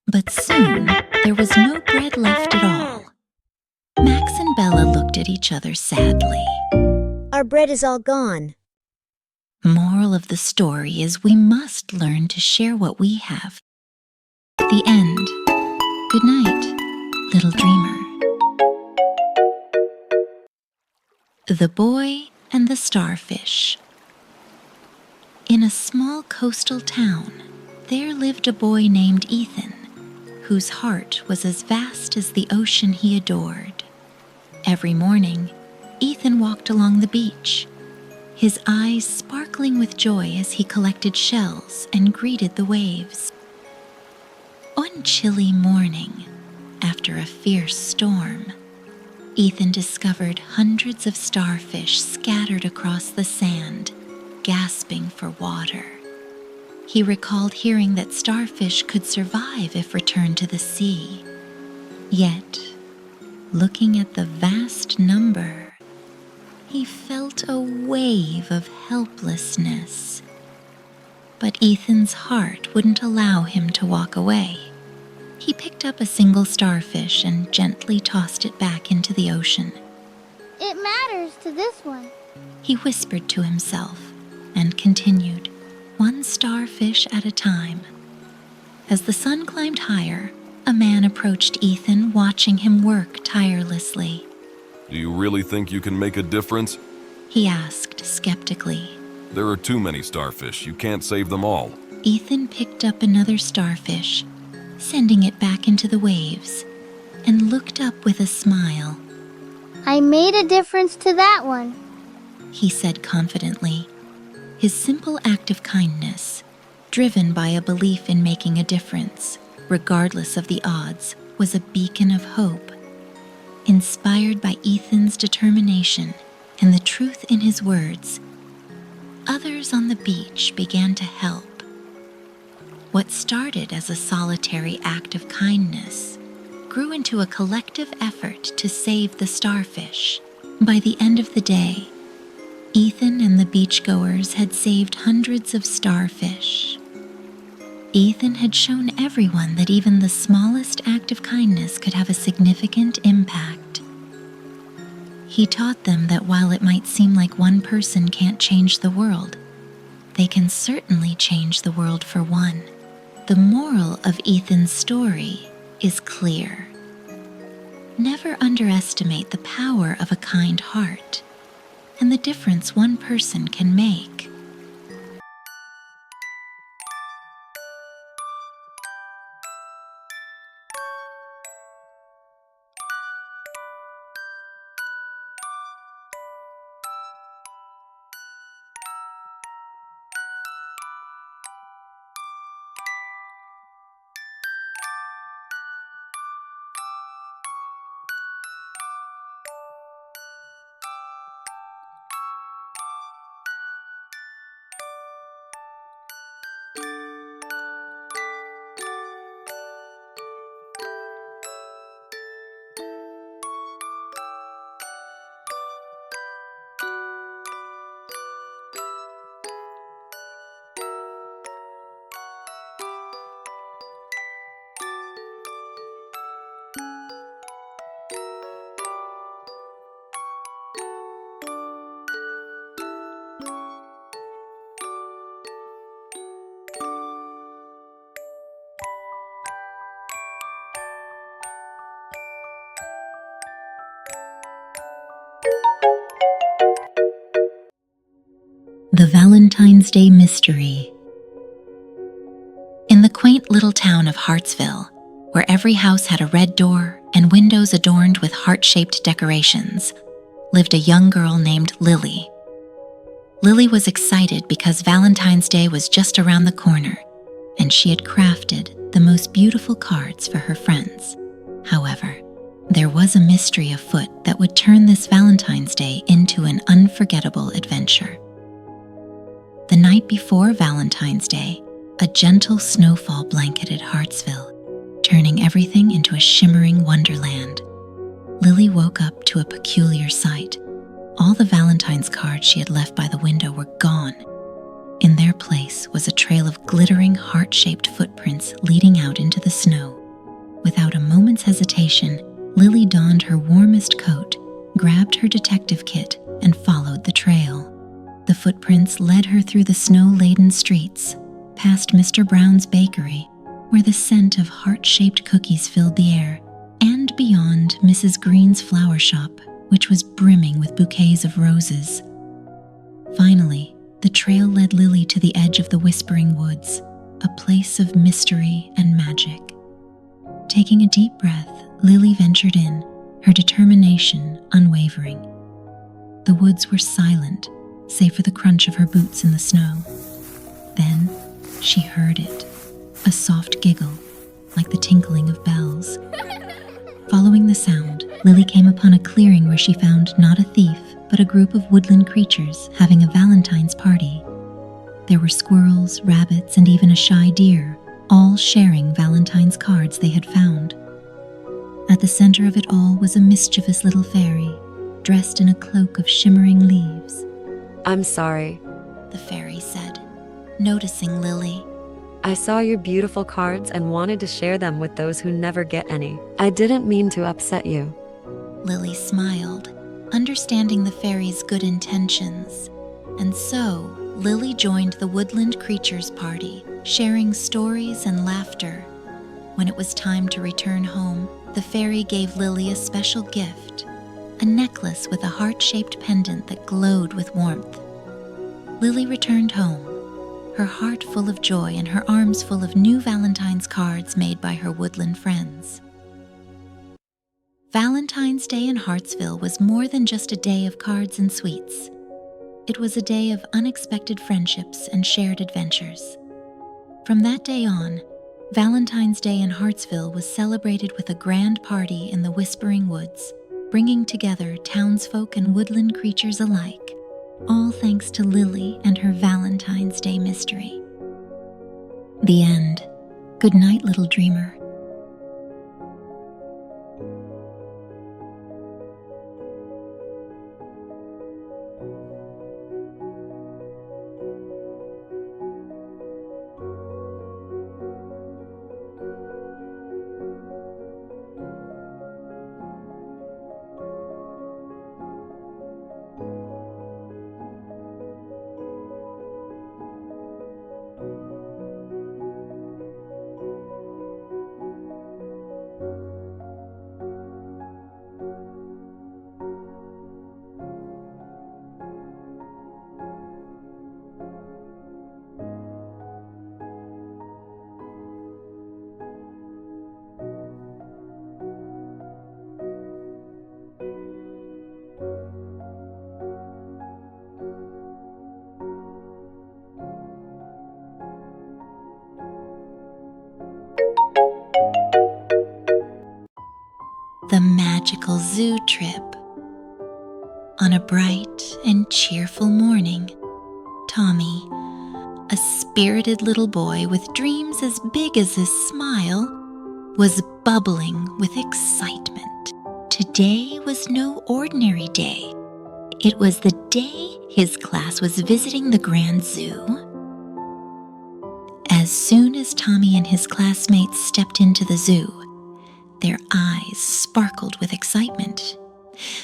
But soon, there was no bread left at all. Max and Bella looked at each other sadly.
Our bread is all gone.
Moral of the story is we must learn to share what we have. The end. Good night, little dreamer. The Boy and the Starfish. In a small coastal town, there lived a boy named Ethan, whose heart was as vast as the ocean he adored. Every morning, Ethan walked along the beach, his eyes sparkling with joy as he collected shells and greeted the waves. One chilly morning, after a fierce storm, Ethan discovered hundreds of starfish scattered across the sand, gasping for water. He recalled hearing that starfish could survive if returned to the sea. Yet, looking at the vast number, he felt a wave of helplessness. But Ethan's heart wouldn't allow him to walk away. He picked up a single starfish and gently tossed it back into the ocean.
It matters to this one,
He whispered to himself and continued, one starfish at a time. As the sun climbed higher, a man approached Ethan, watching him work tirelessly.
Do you really think you can make a difference?
He asked skeptically.
There are too many starfish. You can't save them all.
Ethan picked up another starfish, sending it back into the waves, and looked up with a smile.
I made a difference to that one,
he said confidently. His simple act of kindness, driven by a belief in making a difference, regardless of the odds, was a beacon of hope. Inspired by Ethan's determination and the truth in his words, others on the beach began to help. What started as a solitary act of kindness grew into a collective effort to save the starfish. By the end of the day, Ethan and the beachgoers had saved hundreds of starfish. Ethan had shown everyone that even the smallest act of kindness could have a significant impact. He taught them that while it might seem like one person can't change the world, they can certainly change the world for one. The moral of Ethan's story is clear. Never underestimate the power of a kind heart and the difference one person can make. The Valentine's Day Mystery. In the quaint little town of Hartsville, where every house had a red door and windows adorned with heart-shaped decorations, lived a young girl named Lily. Lily was excited because Valentine's Day was just around the corner, and she had crafted the most beautiful cards for her friends. However, there was a mystery afoot that would turn this Valentine's Day into an unforgettable adventure. The night before Valentine's Day, a gentle snowfall blanketed Hartsville, turning everything into a shimmering wonderland. Lily woke up to a peculiar sight. All the Valentine's cards she had left by the window were gone. In their place was a trail of glittering heart-shaped footprints leading out into the snow. Without a moment's hesitation, Lily donned her warmest coat, grabbed her detective kit, and followed the trail. The footprints led her through the snow-laden streets, past Mr. Brown's bakery, where the scent of heart-shaped cookies filled the air, and beyond Mrs. Green's flower shop, which was brimming with bouquets of roses. Finally, the trail led Lily to the edge of the Whispering Woods, a place of mystery and magic. Taking a deep breath, Lily ventured in, her determination unwavering. The woods were silent, save for the crunch of her boots in the snow. Then she heard it, a soft giggle, like the tinkling of bells. Following the sound, Lily came upon a clearing where she found not a thief, but a group of woodland creatures having a Valentine's party. There were squirrels, rabbits, and even a shy deer, all sharing Valentine's cards they had found. At the center of it all was a mischievous little fairy, dressed in a cloak of shimmering leaves.
"I'm sorry,"
the fairy said, noticing Lily.
"I saw your beautiful cards and wanted to share them with those who never get any. I didn't mean to upset you."
Lily smiled, understanding the fairy's good intentions. And so, Lily joined the woodland creatures party, sharing stories and laughter. When it was time to return home, the fairy gave Lily a special gift, a necklace with a heart-shaped pendant that glowed with warmth. Lily returned home, her heart full of joy and her arms full of new Valentine's cards made by her woodland friends. Valentine's Day in Hartsville was more than just a day of cards and sweets. It was a day of unexpected friendships and shared adventures. From that day on, Valentine's Day in Hartsville was celebrated with a grand party in the Whispering Woods, bringing together townsfolk and woodland creatures alike, all thanks to Lily and her Valentine's Day mystery. The end. Good night, little dreamer. The magical zoo trip. On a bright and cheerful morning, Tommy, a spirited little boy with dreams as big as his smile, was bubbling with excitement. Today was no ordinary day. It was the day his class was visiting the Grand Zoo. As soon as Tommy and his classmates stepped into the zoo, their eyes sparkled with excitement.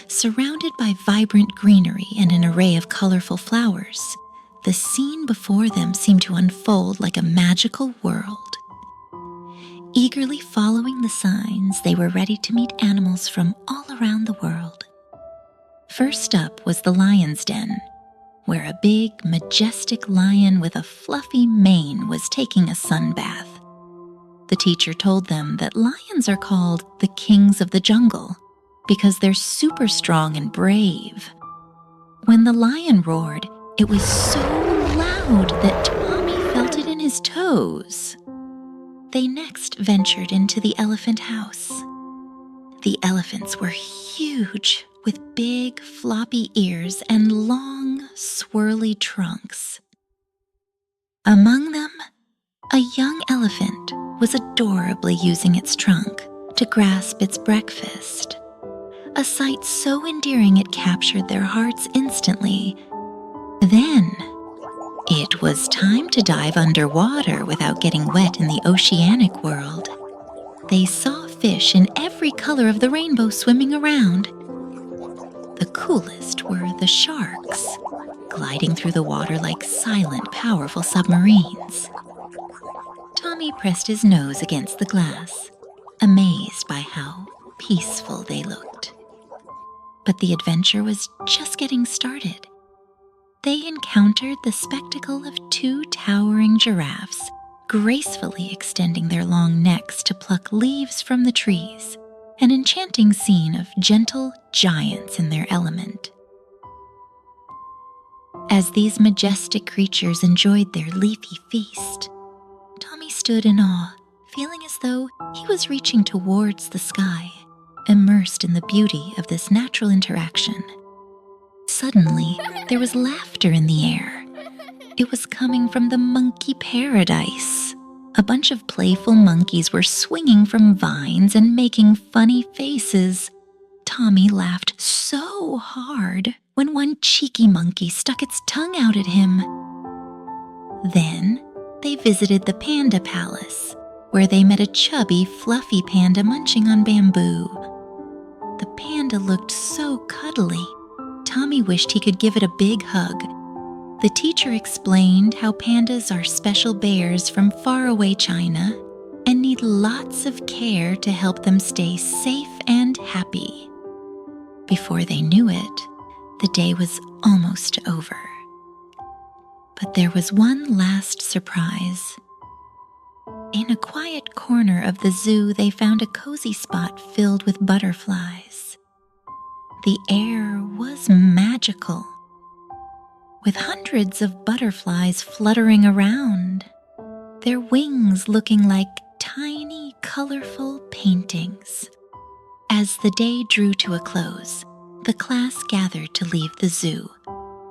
Surrounded by vibrant greenery and an array of colorful flowers, the scene before them seemed to unfold like a magical world. Eagerly following the signs, they were ready to meet animals from all around the world. First up was the lion's den, where a big, majestic lion with a fluffy mane was taking a sun bath. The teacher told them that lions are called the kings of the jungle because they're super strong and brave. When the lion roared, it was so loud that Tommy felt it in his toes. They next ventured into the elephant house. The elephants were huge, with big, floppy ears and long, swirly trunks. Among them, a young elephant was adorably using its trunk to grasp its breakfast, a sight so endearing it captured their hearts instantly. Then, it was time to dive underwater without getting wet in the oceanic world. They saw fish in every color of the rainbow swimming around. The coolest were the sharks, gliding through the water like silent, powerful submarines. Tommy pressed his nose against the glass, amazed by how peaceful they looked. But the adventure was just getting started. They encountered the spectacle of two towering giraffes, gracefully extending their long necks to pluck leaves from the trees, an enchanting scene of gentle giants in their element. As these majestic creatures enjoyed their leafy feast, Tommy stood in awe, feeling as though he was reaching towards the sky, immersed in the beauty of this natural interaction. Suddenly, there was laughter in the air. It was coming from the monkey paradise. A bunch of playful monkeys were swinging from vines and making funny faces. Tommy laughed so hard when one cheeky monkey stuck its tongue out at him. Then, they visited the Panda Palace, where they met a chubby, fluffy panda munching on bamboo. The panda looked so cuddly. Tommy wished he could give it a big hug. The teacher explained how pandas are special bears from faraway China and need lots of care to help them stay safe and happy. Before they knew it, the day was almost over. But there was one last surprise. In a quiet corner of the zoo, they found a cozy spot filled with butterflies. The air was magical, with hundreds of butterflies fluttering around, their wings looking like tiny, colorful paintings. As the day drew to a close, the class gathered to leave the zoo,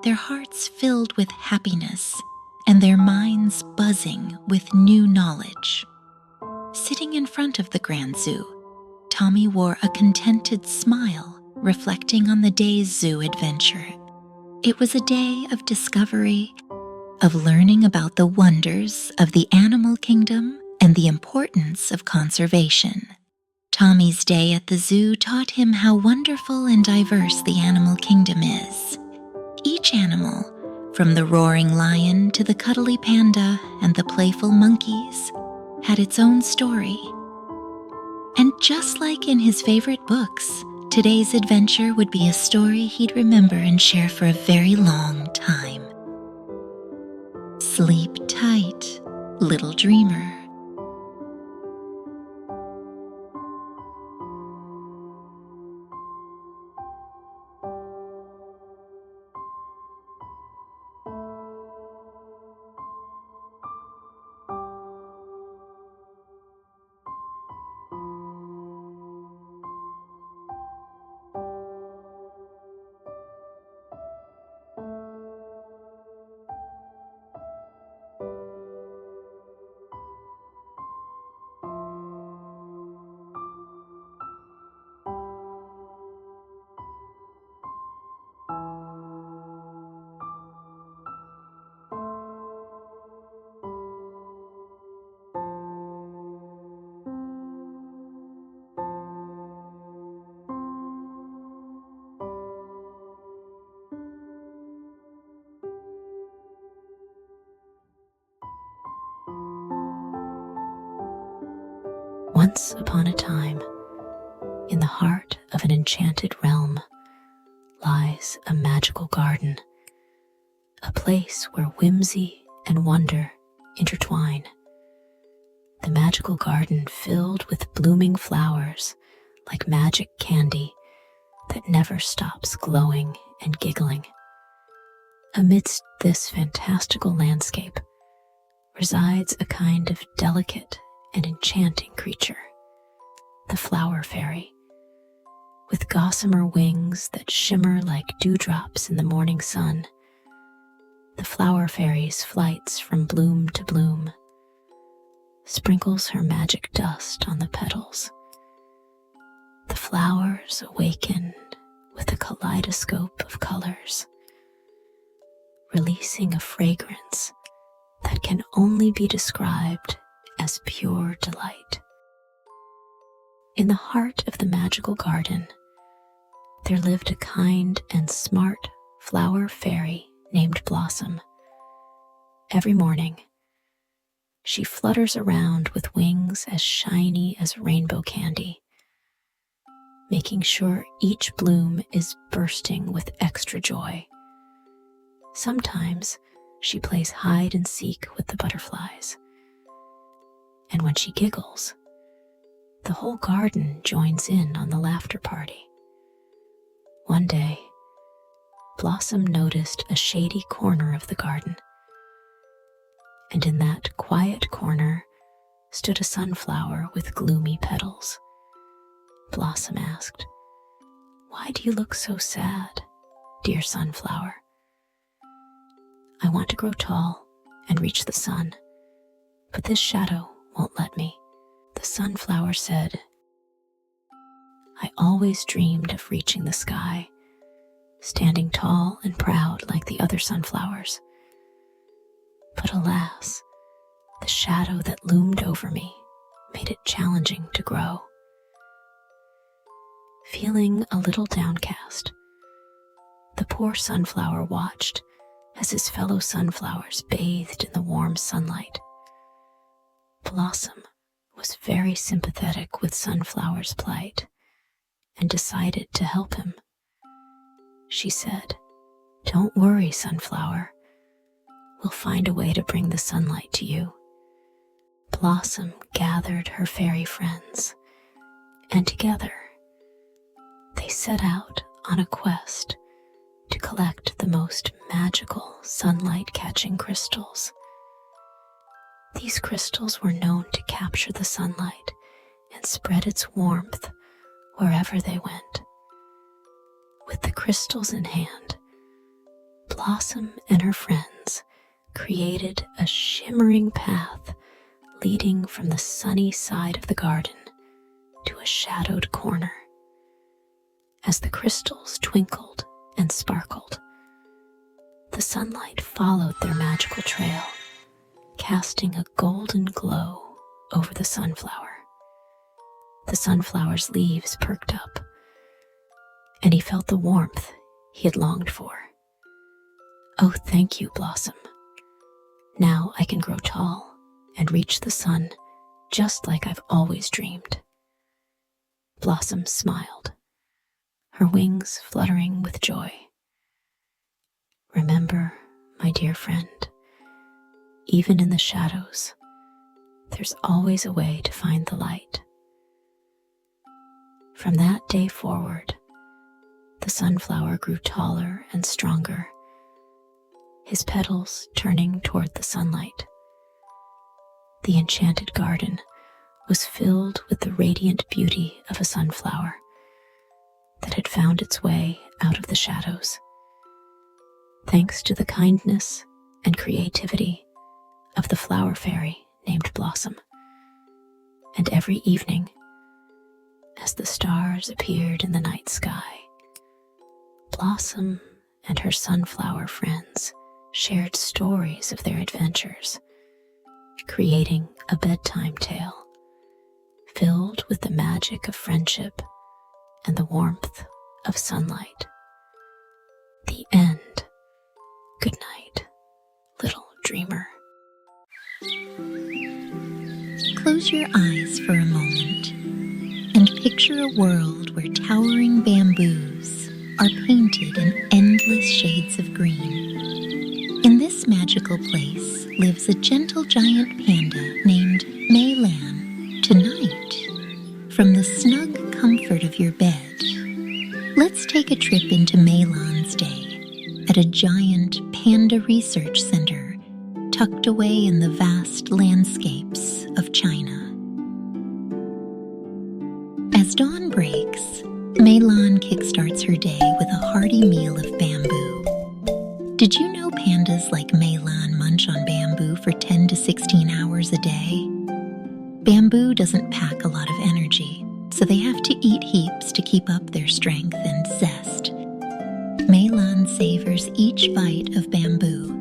their hearts filled with happiness and their minds buzzing with new knowledge. Sitting in front of the Grand Zoo, Tommy wore a contented smile, reflecting on the day's zoo adventure. It was a day of discovery, of learning about the wonders of the animal kingdom and the importance of conservation. Tommy's day at the zoo taught him how wonderful and diverse the animal kingdom is. Each animal, from the roaring lion to the cuddly panda and the playful monkeys, had its own story. And just like in his favorite books, today's adventure would be a story he'd remember and share for a very long time. Sleep tight, little dreamer.
Once upon a time, in the heart of an enchanted realm, lies a magical garden, a place where whimsy and wonder intertwine. The magical garden filled with blooming flowers like magic candy that never stops glowing and giggling. Amidst this fantastical landscape resides a kind of delicate and enchanting creature, the flower fairy, with gossamer wings that shimmer like dewdrops in the morning sun. The flower fairy's flights from bloom to bloom sprinkles her magic dust on the petals. The flowers awaken with a kaleidoscope of colors, releasing a fragrance that can only be described as pure delight. In the heart of the magical garden, there lived a kind and smart flower fairy named Blossom. Every morning, she flutters around with wings as shiny as rainbow candy, making sure each bloom is bursting with extra joy. Sometimes she plays hide and seek with the butterflies. And when she giggles, the whole garden joins in on the laughter party. One day, Blossom noticed a shady corner of the garden. And in that quiet corner stood a sunflower with gloomy petals. Blossom asked, "Why do you look so sad, dear sunflower?" "I want to grow tall and reach the sun, but this shadow won't let me." The sunflower said, "I always dreamed of reaching the sky, standing tall and proud like the other sunflowers. But alas, the shadow that loomed over me made it challenging to grow." Feeling a little downcast, the poor sunflower watched as his fellow sunflowers bathed in the warm sunlight. Blossom was very sympathetic with Sunflower's plight and decided to help him. She said, "Don't worry, Sunflower. We'll find a way to bring the sunlight to you." Blossom gathered her fairy friends, and together they set out on a quest to collect the most magical sunlight-catching crystals. These crystals were known to capture the sunlight and spread its warmth wherever they went. With the crystals in hand, Blossom and her friends created a shimmering path leading from the sunny side of the garden to a shadowed corner. As the crystals twinkled and sparkled, the sunlight followed their magical trail, casting a golden glow over the sunflower. The sunflower's leaves perked up, and he felt the warmth he had longed for. "Oh, thank you, Blossom. Now I can grow tall and reach the sun just like I've always dreamed." Blossom smiled, her wings fluttering with joy. "Remember, my dear friend, even in the shadows, there's always a way to find the light." From that day forward, the sunflower grew taller and stronger, his petals turning toward the sunlight. The enchanted garden was filled with the radiant beauty of a sunflower that had found its way out of the shadows. Thanks to the kindness and creativity of the flower fairy named Blossom. And every evening, as the stars appeared in the night sky, Blossom and her sunflower friends shared stories of their adventures, creating a bedtime tale filled with the magic of friendship and the warmth of sunlight. The end. Good night, little dreamer.
Close your eyes for a moment and picture a world where towering bamboos are painted in endless shades of green. In this magical place lives a gentle giant panda named Maylan. Tonight, from the snug comfort of your bed, let's take a trip into Maylan's day at a giant panda research center tucked away in the vast landscapes of China. As dawn breaks, Maylan kickstarts her day with a hearty meal of bamboo. Did you know pandas like Maylan munch on bamboo for 10 to 16 hours a day? Bamboo doesn't pack a lot of energy, so they have to eat heaps to keep up their strength and zest. Maylan savors each bite of bamboo,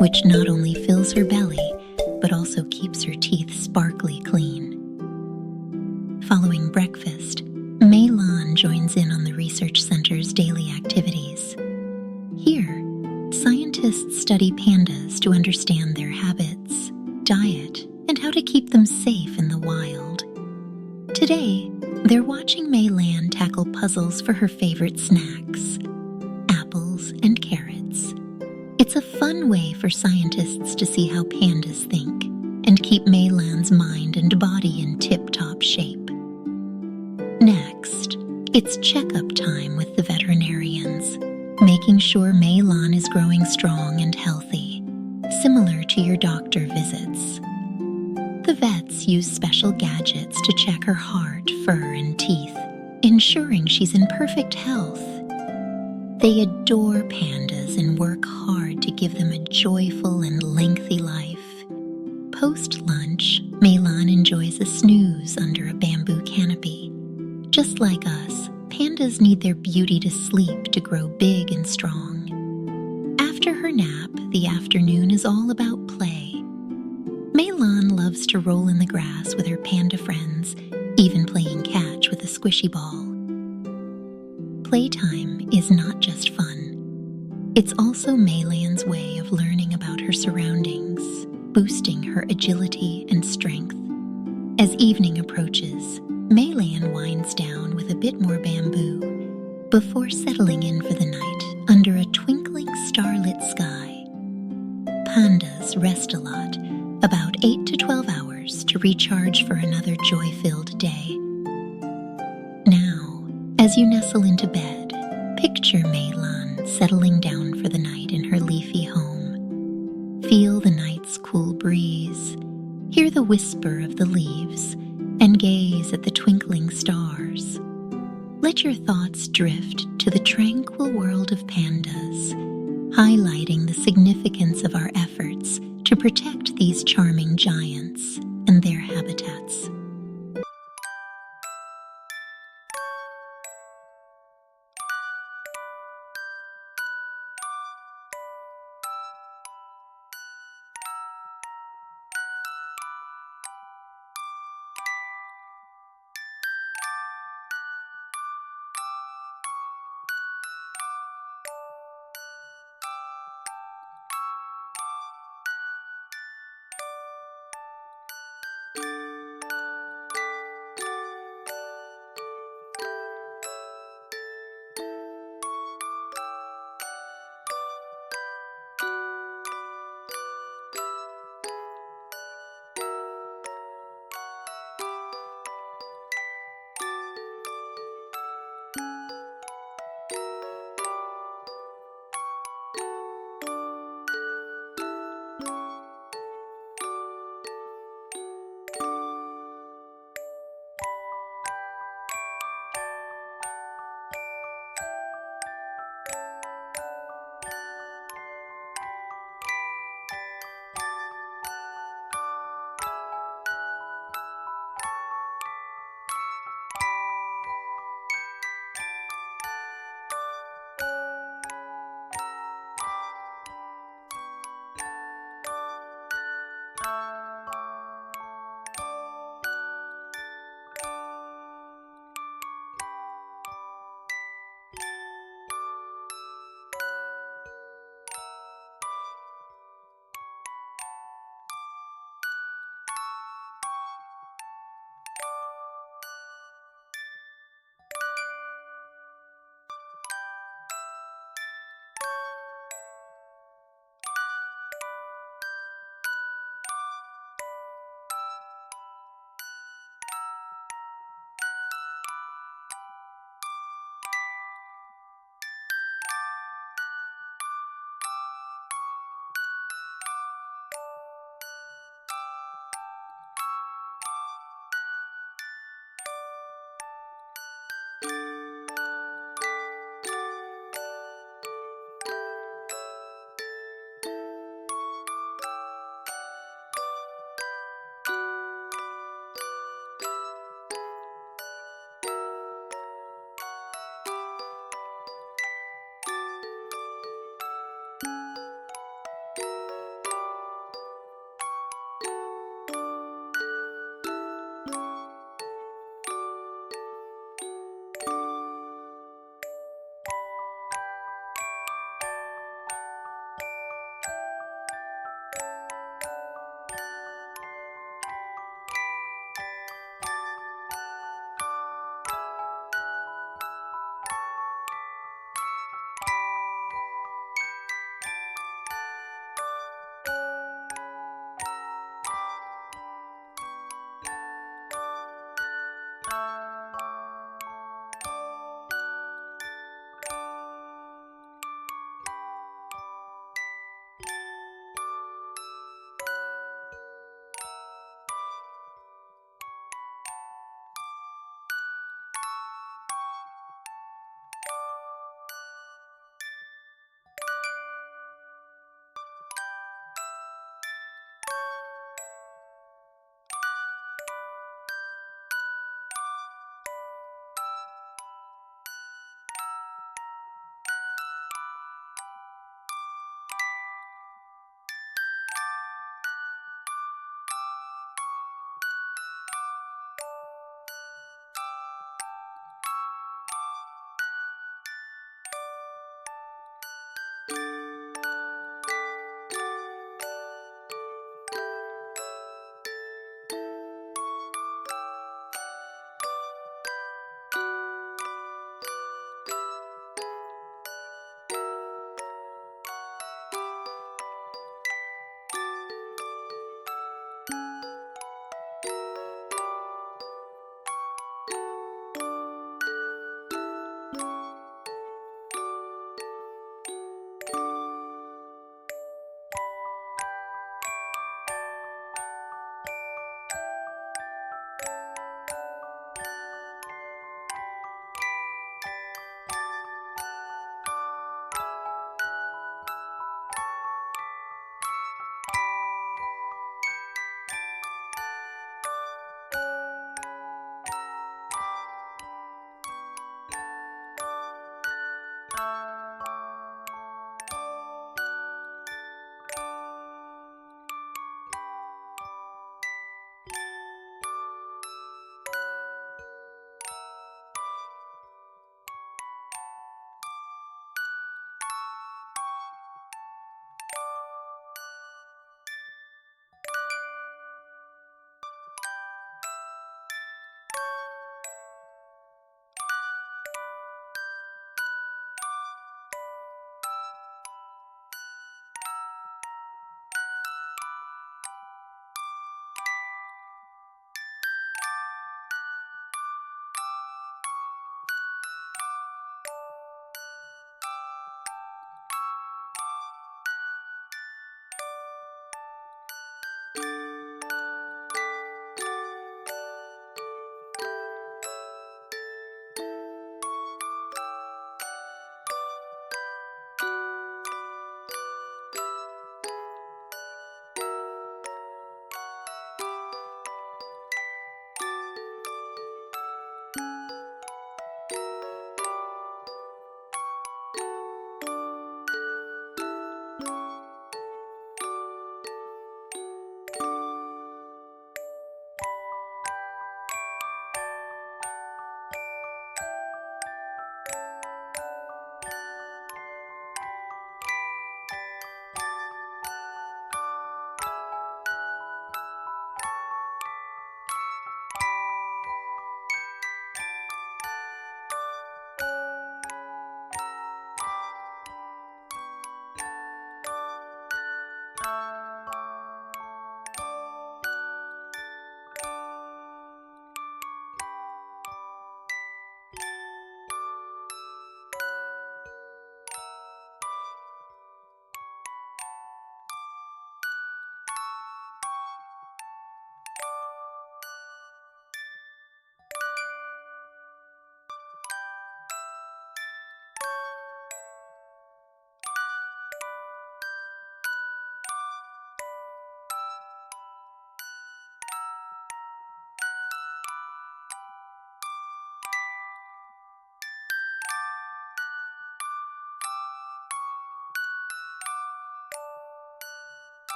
which not only fills her belly, but also keeps her teeth sparkly clean. Following breakfast, Scientists study pandas to understand their habits, diet, and how to keep them safe in the wild. Today, they're watching Maylan tackle puzzles for her favorite snacks, apples and carrots. It's a fun way for scientists to see how pandas think and keep Maylan's mind and body in tip-top shape. Next, it's checkup time with the veterinarians, making sure Maylan is growing strong and healthy, similar to your doctor visits. The vets use special gadgets to check her heart, fur, and teeth, ensuring she's in perfect health. They adore pandas and work hard to give them a joyful and lengthy life. Post-lunch, Maylan enjoys a snooze under a bamboo canopy. Just like us, pandas need their beauty to sleep to grow big and strong. After her nap, the afternoon is all about play. Maylan loves to roll in the grass with her panda friends, even playing catch with a squishy ball. Playtime is not just fun. It's also Maylan's way of learning about her surroundings, boosting her agility and strength. As evening approaches, Maylan winds down with a bit more bamboo before settling in for the night under a twinkling starlit sky. Pandas rest a lot, about 8 to 12 hours to recharge for another joy-filled day. Now, as you nestle into bed, picture Maylan settling down for the night in her leafy home. Feel the night's cool breeze, hear the whisper of the leaves, and gaze at the twinkling stars. Let your thoughts drift to the tranquil world of pandas, highlighting the significance of our efforts to protect these charming giants and their habitats.